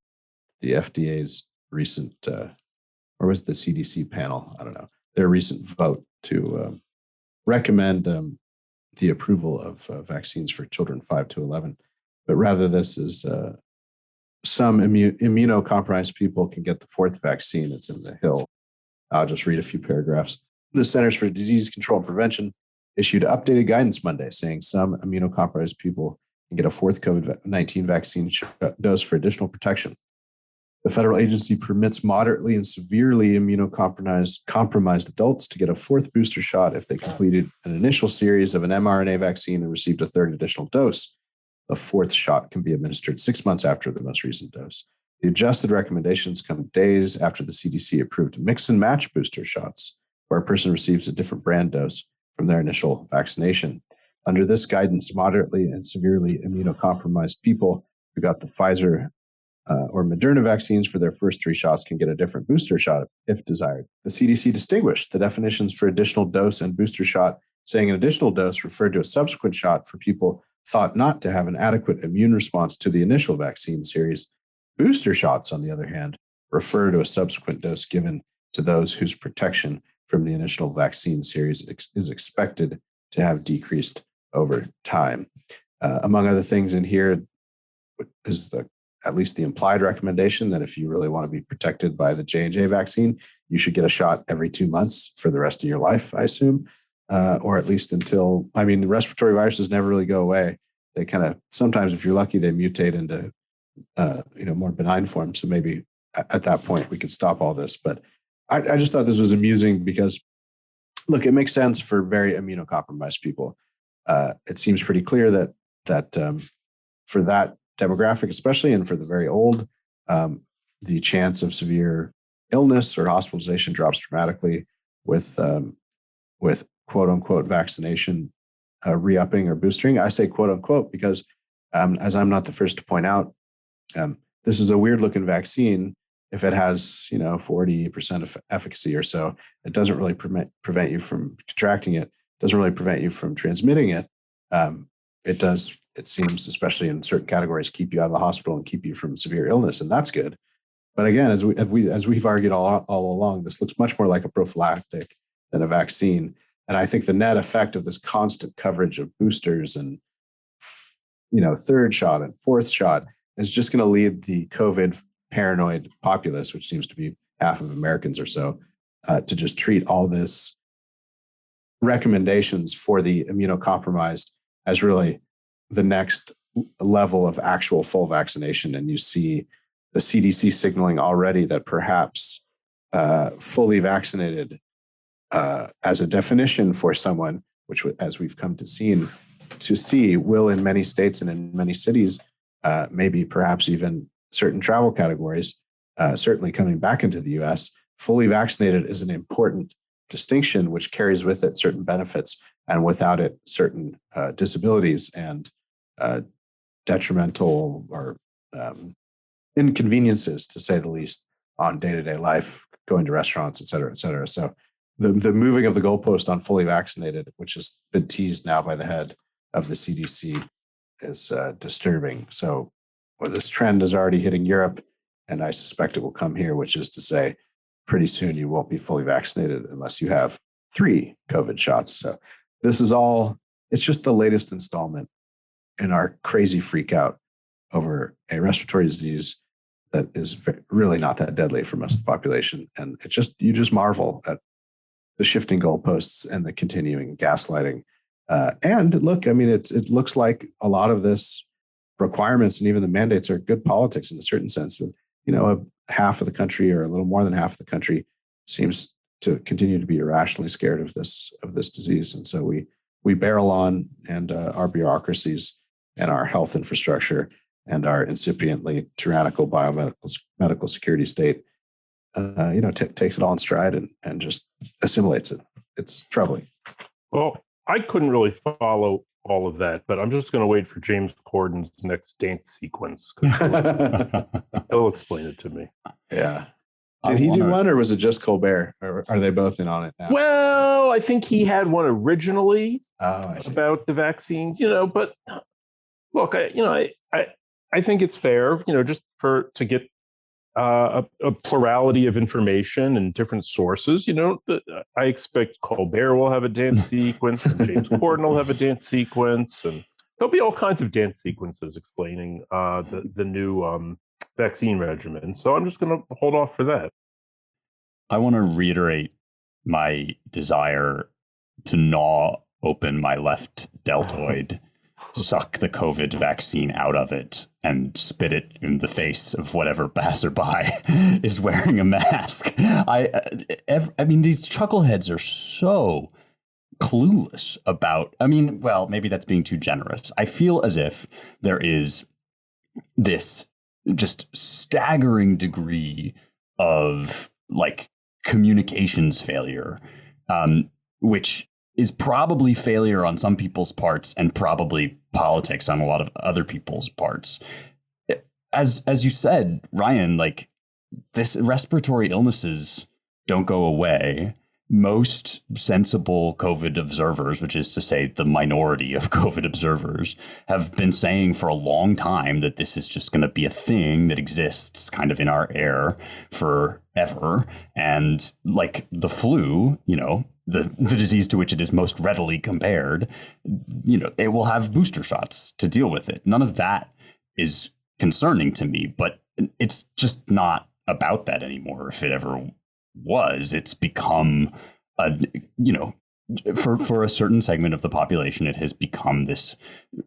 FDA's recent, or was the CDC panel? I don't know. Their recent vote to recommend the approval of vaccines for children 5 to 11. But rather, this is some immunocompromised people can get the 4th vaccine. It's in the Hill. I'll just read a few paragraphs. The Centers for Disease Control and Prevention issued updated guidance Monday saying some immunocompromised people can get a 4th COVID-19 vaccine dose for additional protection. The federal agency permits moderately and severely immunocompromised adults to get a 4th booster shot if they completed an initial series of an mRNA vaccine and received a 3rd additional dose. The 4th shot can be administered 6 months after the most recent dose. The adjusted recommendations come days after the CDC approved mix and match booster shots, where a person receives a different brand dose from their initial vaccination. Under this guidance, moderately and severely immunocompromised people who got the Pfizer or Moderna vaccines for their first 3 shots can get a different booster shot if desired. The CDC distinguished the definitions for additional dose and booster shot, saying an additional dose referred to a subsequent shot for people thought not to have an adequate immune response to the initial vaccine series. Booster shots, on the other hand, refer to a subsequent dose given to those whose protection from the initial vaccine series is expected to have decreased over time. Among other things in here is at least the implied recommendation that if you really want to be protected by the J&J vaccine, you should get a shot every 2 months for the rest of your life, I assume. Or at least until, the respiratory viruses never really go away. They kind of, sometimes if you're lucky, they mutate into, more benign forms. So maybe at that point we could stop all this. But I just thought this was amusing because, look, it makes sense for very immunocompromised people. It seems pretty clear that for that demographic, especially, and for the very old, the chance of severe illness or hospitalization drops dramatically with quote unquote vaccination re-upping or boostering. I say quote unquote because, as I'm not the first to point out, this is a weird looking vaccine. If it has 40% of efficacy or so, it doesn't really prevent you from contracting it. Doesn't really prevent you from transmitting it. It does, it seems, especially in certain categories, keep you out of the hospital and keep you from severe illness, and that's good. But again, as we've argued all along, this looks much more like a prophylactic than a vaccine. And I think the net effect of this constant coverage of boosters and 3rd shot and 4th shot is just going to lead the COVID paranoid populace, which seems to be half of Americans or so, to just treat all this recommendations for the immunocompromised as really the next level of actual full vaccination. And you see the CDC signaling already that perhaps fully vaccinated as a definition for someone, which, as we've come to see, will in many states and in many cities, maybe perhaps even certain travel categories, certainly coming back into the US, fully vaccinated is an important distinction, which carries with it certain benefits, and without it, certain disabilities and detrimental or inconveniences, to say the least, on day-to-day life, going to restaurants, et cetera, et cetera. So the moving of the goalpost on fully vaccinated, which has been teased now by the head of the CDC, is disturbing. So, this trend is already hitting Europe, and I suspect it will come here, which is to say, pretty soon you won't be fully vaccinated unless you have 3 COVID shots. So this is all, it's just the latest installment in our crazy freak out over a respiratory disease that is really not that deadly for most of the population. And you just marvel at the shifting goalposts and the continuing gaslighting. And look, I mean, it looks like a lot of this requirements and even the mandates are good politics in a certain sense. Half of the country, or a little more than half of the country, seems to continue to be irrationally scared of this disease. And so we barrel on, and our bureaucracies and our health infrastructure and our incipiently tyrannical biomedical security state, takes it all in stride and just assimilates it. It's troubling. Well, I couldn't really follow all of that, but I'm just going to wait for James Corden's next dance sequence. He'll explain it to me. Yeah. Did he do one, or was it just Colbert? Or are they both in on it now? Well, I think he had one originally about the vaccines, but look, I think it's fair, just to get a plurality of information and different sources. I expect Colbert will have a dance sequence, and James Corden will have a dance sequence, and there'll be all kinds of dance sequences explaining the new vaccine regimen. So I'm just going to hold off for that. I want to reiterate my desire to gnaw open my left deltoid, suck the COVID vaccine out of it, and spit it in the face of whatever passerby is wearing a mask. I mean, these chuckleheads are so clueless about, well, maybe that's being too generous. I feel as if there is this just staggering degree of communications failure, which is probably failure on some people's parts and probably politics on a lot of other people's parts. As you said, Ryan, this respiratory illnesses don't go away. Most sensible COVID observers, which is to say the minority of COVID observers, have been saying for a long time that this is just going to be a thing that exists kind of in our air forever. And like the flu, the disease to which it is most readily compared, it will have booster shots to deal with it. None of that is concerning to me, but it's just not about that anymore. If it ever was, it's become for a certain segment of the population, it has become this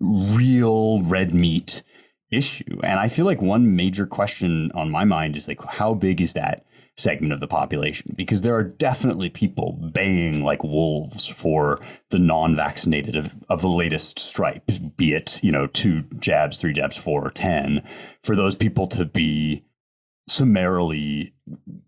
real red meat issue. And I feel like one major question on my mind is how big is that segment of the population? Because there are definitely people baying like wolves for the non-vaccinated of the latest stripe, be it 2 jabs, 3 jabs, 4 or 10, for those people to be summarily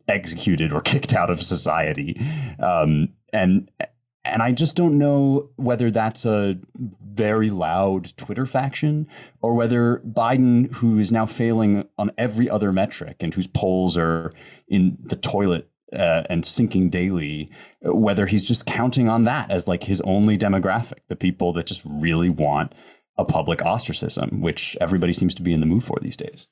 executed or kicked out of society. And I just don't know whether that's a very loud Twitter faction or whether Biden, who is now failing on every other metric and whose polls are in the toilet and sinking daily, whether he's just counting on that as his only demographic, the people that just really want a public ostracism, which everybody seems to be in the mood for these days.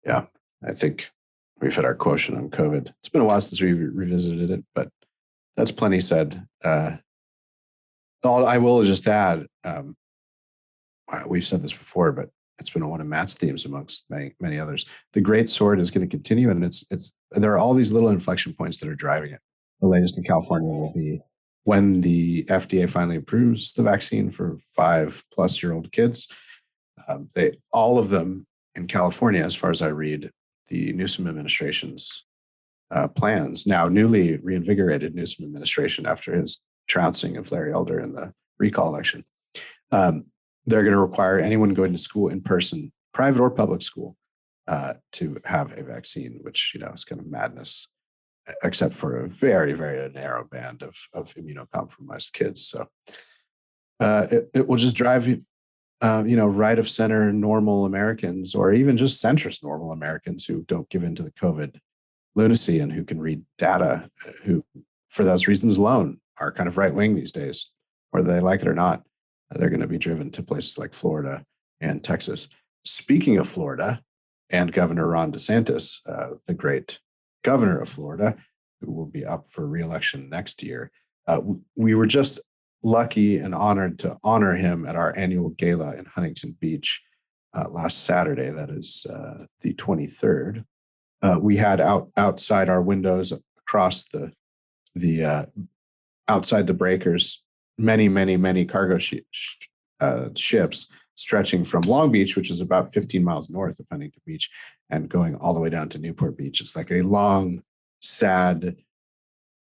Yeah, I think we've hit our quotient on COVID. It's been a while since we revisited it, but that's plenty said. All I will just add, we've said this before, but it's been one of Matt's themes amongst many others. The great sword is going to continue, and there are all these little inflection points that are driving it. The latest in California will be when the FDA finally approves the vaccine for 5+ year-old kids. All of them in California, as far as I read, the Newsom administration's plans, now newly reinvigorated Newsom administration after his trouncing of Larry Elder in the recall election, they're going to require anyone going to school in person, private or public school, to have a vaccine, which is kind of madness, except for a very, very narrow band of immunocompromised kids. So it will just drive right of center normal Americans, or even just centrist normal Americans who don't give in to the COVID lunacy and who can read data, who, for those reasons alone, are kind of right wing these days, whether they like it or not. They're going to be driven to places like Florida and Texas. Speaking of Florida and Governor Ron DeSantis, the great governor of Florida, who will be up for re-election next year, we were just lucky and honored to honor him at our annual gala in Huntington Beach last Saturday. That is the 23rd. We had outside our windows across the outside the breakers, many cargo ships stretching from Long Beach, which is about 15 miles north of Huntington Beach, and going all the way down to Newport Beach. It's like a long, sad,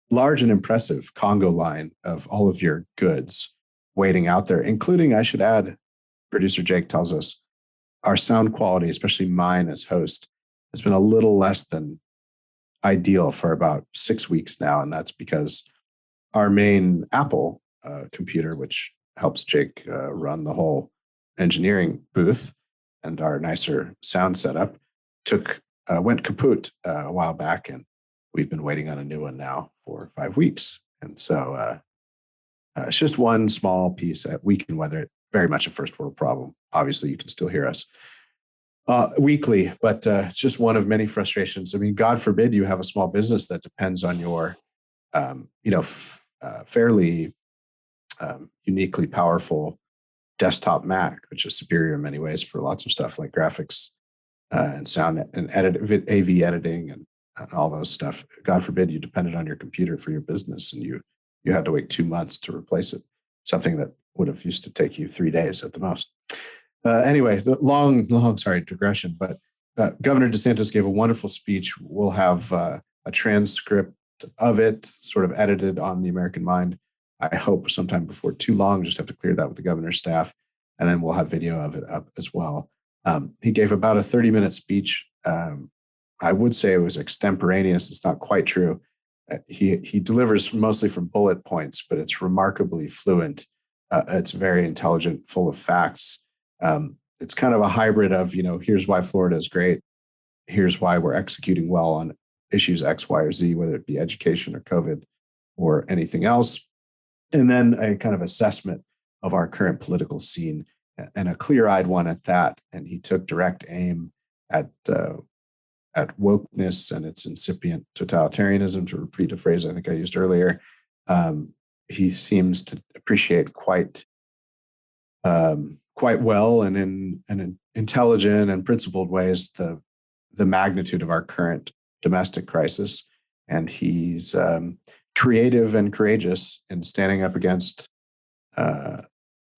large and impressive Congo line of all of your goods waiting out there, including, I should add, producer Jake tells us, our sound quality, especially mine as host, has been a little less than ideal for about 6 weeks now. And that's because our main Apple computer, which helps Jake run the whole engineering booth and our nicer sound setup, went kaput a while back, and we've been waiting on a new one now for 5 weeks. And so it's just one small piece that we can weather it. Very much a first world problem. Obviously, you can still hear us weekly, but it's just one of many frustrations. I mean, God forbid you have a small business that depends on your, fairly uniquely powerful desktop Mac, which is superior in many ways for lots of stuff like graphics and sound and AV editing and all those stuff. God forbid you depended on your computer for your business and you had to wait 2 months to replace it, something that would have used to take you 3 days at the most. Anyway, the long digression, but Governor DeSantis gave a wonderful speech. We'll have a transcript of it sort of edited on the American Mind, I hope sometime before too long. Just have to clear that with the governor's staff, and then we'll have video of it up as well. He gave about a 30-minute speech. I would say it was extemporaneous. It's not quite true. He delivers mostly from bullet points, but it's remarkably fluent. It's very intelligent, full of facts. It's kind of a hybrid of, here's why Florida is great. Here's why we're executing well on issues X, Y, or Z, whether it be education or COVID or anything else. And then a kind of assessment of our current political scene, and a clear-eyed one at that. And he took direct aim at wokeness and its incipient totalitarianism, to repeat a phrase I think I used earlier. He seems to appreciate quite well and in an intelligent and principled ways the magnitude of our current domestic crisis. And he's creative and courageous in standing up against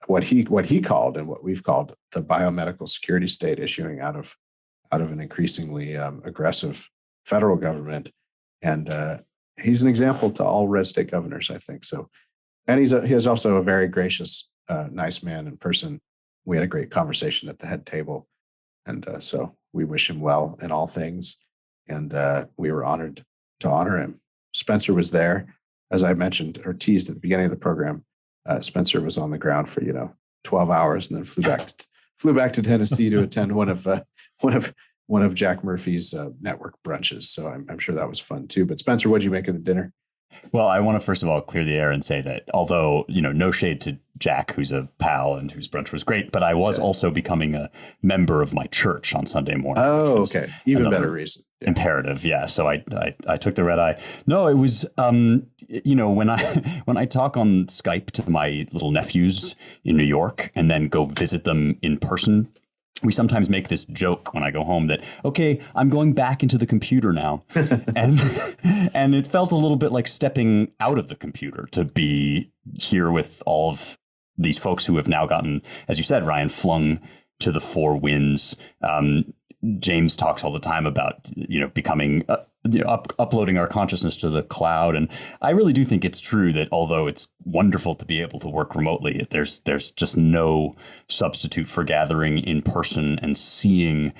what he called and what we've called the biomedical security state issuing out of an increasingly aggressive federal government. And he's an example to all red state governors, I think. So, and he is also a very gracious, nice man in person. We had a great conversation at the head table. And so we wish him well in all things. And we were honored to honor him. Spencer was there, as I mentioned or teased at the beginning of the program. Spencer was on the ground for 12 hours and then flew back to Tennessee to attend one of Jack Murphy's network brunches. So I'm sure that was fun too. But Spencer, what'd you make of the dinner? Well, I want to first of all clear the air and say that although, no shade to Jack, who's a pal and whose brunch was great, but I was also becoming a member of my church on Sunday morning. Oh, okay. Even better reason. Yeah. Imperative. Yeah. So I took the red eye. No, it was, when I talk on Skype to my little nephews in New York and then go visit them in person, we sometimes make this joke when I go home that, okay, I'm going back into the computer now. and it felt a little bit like stepping out of the computer to be here with all of these folks who have now gotten, as you said, Ryan, flung to the four winds. James talks all the time about, becoming, uploading our consciousness to the cloud. And I really do think it's true that although it's wonderful to be able to work remotely, there's just no substitute for gathering in person and seeing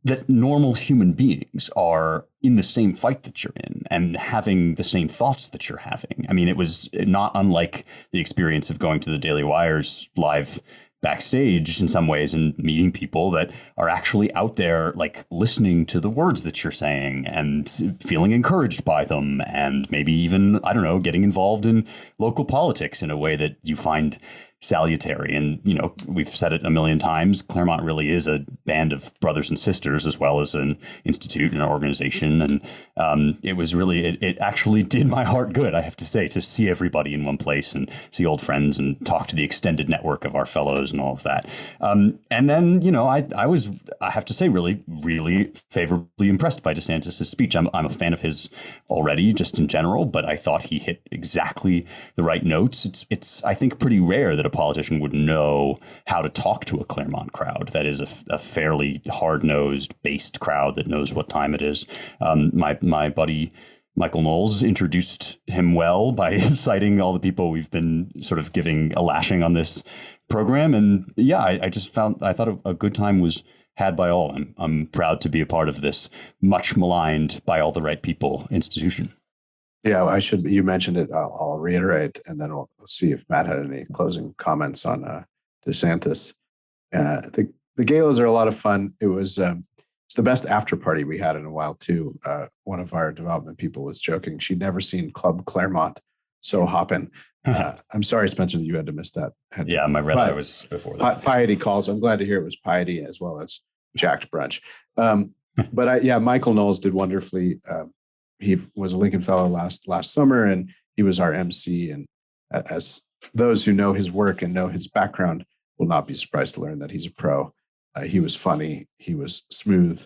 that normal human beings are in the same fight that you're in and having the same thoughts that you're having. I mean, it was not unlike the experience of going to the Daily Wire's live backstage in some ways and meeting people that are actually out there, like listening to the words that you're saying and feeling encouraged by them, and maybe even, I don't know, getting involved in local politics in a way that you find salutary. And, you know, we've said it a million times, Claremont really is a band of brothers and sisters as well as an institute and an organization. And it was really, it actually did my heart good, I have to say, to see everybody in one place and see old friends and talk to the extended network of our fellows and all of that. And then, you know, I was, I have to say, really, really favorably impressed by DeSantis' speech. I'm a fan of his already, just in general, but I thought he hit exactly the right notes. It's I think, pretty rare that a politician would know how to talk to a Claremont crowd. That is a fairly hard-nosed, based crowd that knows what time it is. My buddy Michael Knowles introduced him well by citing all the people we've been sort of giving a lashing on this program. And yeah, I thought a good time was had by all. I'm proud to be a part of this much maligned by all the right people institution. Yeah, you mentioned it. I'll reiterate, and then we'll see if Matt had any closing comments on DeSantis. The galas are a lot of fun. It's the best after party we had in a while too. One of our development people was joking she'd never seen Club Claremont so hopping. I'm sorry, Spencer, that you had to miss that. Yeah, my red eye was before that. Piety calls. I'm glad to hear it was piety as well as jacked brunch. But Michael Knowles did wonderfully. He was a Lincoln Fellow last summer, and he was our MC. And as those who know his work and know his background will not be surprised to learn that he's a pro. He was funny. He was smooth.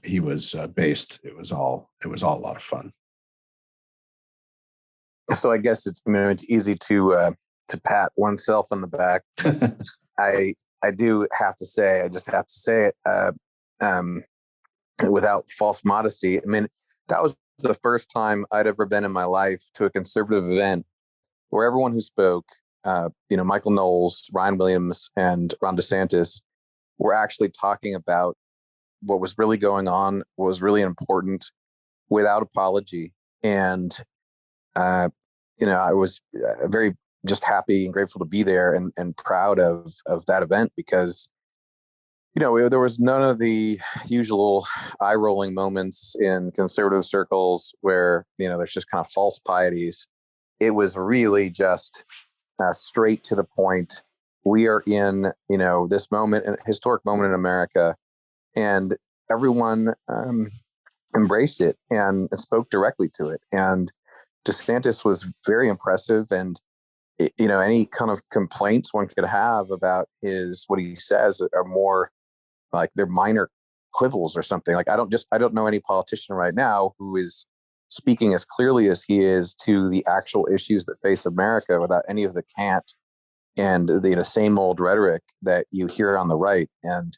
He was based. It was all a lot of fun. So I guess it's easy to pat oneself on the back. I do have to say, I just have to say it without false modesty. I mean, that was the first time I'd ever been in my life to a conservative event where everyone who spoke, Michael Knowles, Ryan Williams, and Ron DeSantis, were actually talking about what was really going on, what was really important, without apology. And I was very just happy and grateful to be there and proud of that event, because there was none of the usual eye-rolling moments in conservative circles where, there's just kind of false pieties. It was really just straight to the point. We are in, this moment, a historic moment in America, and everyone embraced it and spoke directly to it. And DeSantis was very impressive. And, any kind of complaints one could have about what he says are more like they're minor quibbles or something. Like I don't know any politician right now who is speaking as clearly as he is to the actual issues that face America without any of the cant and the same old rhetoric that you hear on the right. And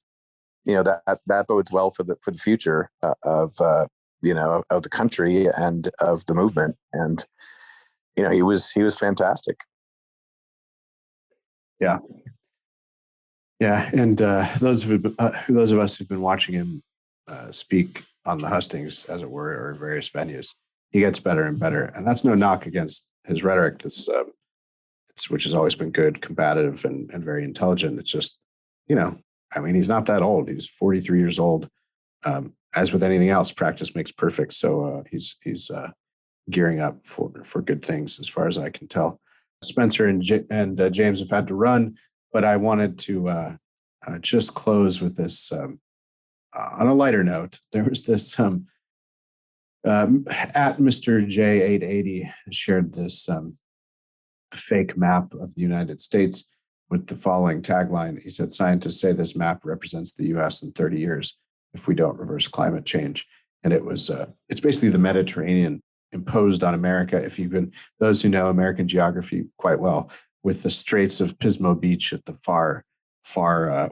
that bodes well for the future of the country and of the movement. And he was fantastic. Yeah. Yeah, and those of us who've been watching him speak on the hustings, as it were, or in various venues, he gets better and better. And that's no knock against his rhetoric. Which has always been good, combative, and very intelligent. It's just, he's not that old. He's 43 years old. As with anything else, practice makes perfect. So he's gearing up for good things, as far as I can tell. Spencer and James have had to run, but I wanted to just close with this on a lighter note. There was this at Mr. J880 shared this fake map of the United States with the following tagline. He said, "Scientists say this map represents the U.S. in 30 years if we don't reverse climate change." And it's basically the Mediterranean imposed on America. Those who know American geography quite well, with the Straits of Pismo Beach at the far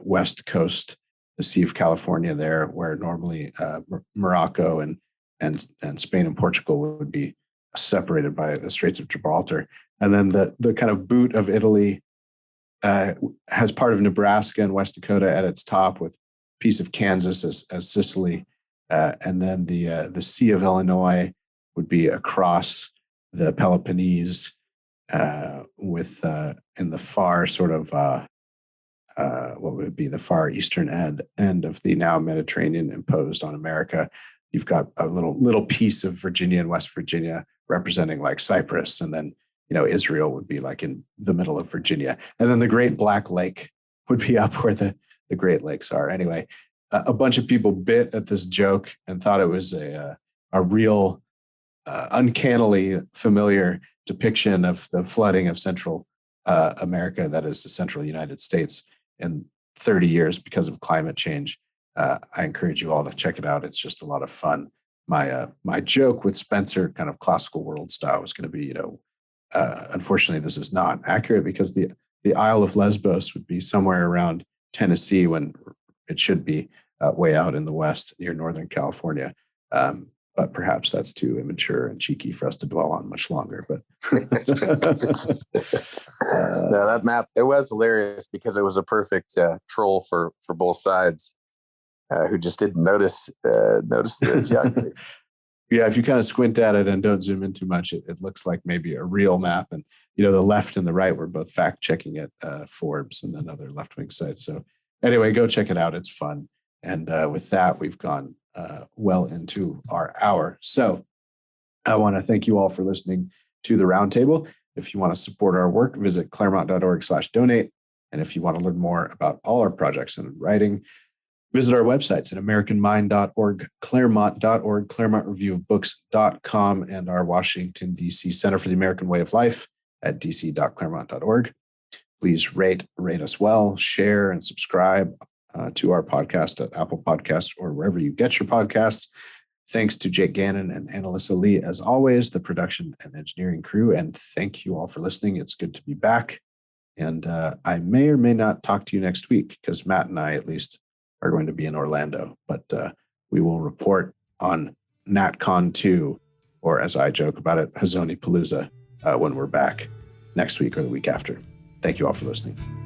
west coast, the Sea of California there, where normally Morocco and Spain and Portugal would be separated by the Straits of Gibraltar. And then the kind of boot of Italy has part of Nebraska and West Dakota at its top, with a piece of Kansas as Sicily. And then the Sea of Illinois would be across the Peloponnese, with in the far sort of what would it be, the far eastern end of the now Mediterranean imposed on America. You've got a little piece of Virginia and West Virginia representing like Cyprus, and then Israel would be like in the middle of Virginia, and then the Great Black Lake would be up where the Great Lakes are. Anyway, a bunch of people bit at this joke and thought it was a real, uncannily familiar depiction of the flooding of Central America, that is the central United States, in 30 years because of climate change. I encourage you all to check it out. It's just a lot of fun. My joke with Spencer, kind of classical world style, was going to be, unfortunately, this is not accurate because the Isle of Lesbos would be somewhere around Tennessee when it should be way out in the west near Northern California. But perhaps that's too immature and cheeky for us to dwell on much longer. But no, that map, it was hilarious because it was a perfect troll for both sides, who just didn't notice the geography. Yeah, if you kind of squint at it and don't zoom in too much, it looks like maybe a real map. And the left and the right were both fact checking it, Forbes and then other left wing sites. So anyway, go check it out. It's fun. And with that, we've gone well into our hour. So I want to thank you all for listening to the Roundtable. If you want to support our work, visit claremont.org/donate. And if you want to learn more about all our projects and writing, visit our websites at americanmind.org, claremont.org, claremontreviewofbooks.com, and our Washington, D.C. Center for the American Way of Life at dc.claremont.org. Please rate us well, share, and subscribe to our podcast at Apple Podcasts or wherever you get your podcasts. Thanks to Jake Gannon and Annalisa Lee, as always, the production and engineering crew. And thank you all for listening. It's good to be back. And I may or may not talk to you next week because Matt and I, at least, are going to be in Orlando. But we will report on NatCon 2, or as I joke about it, Hazoni Palooza, when we're back next week or the week after. Thank you all for listening.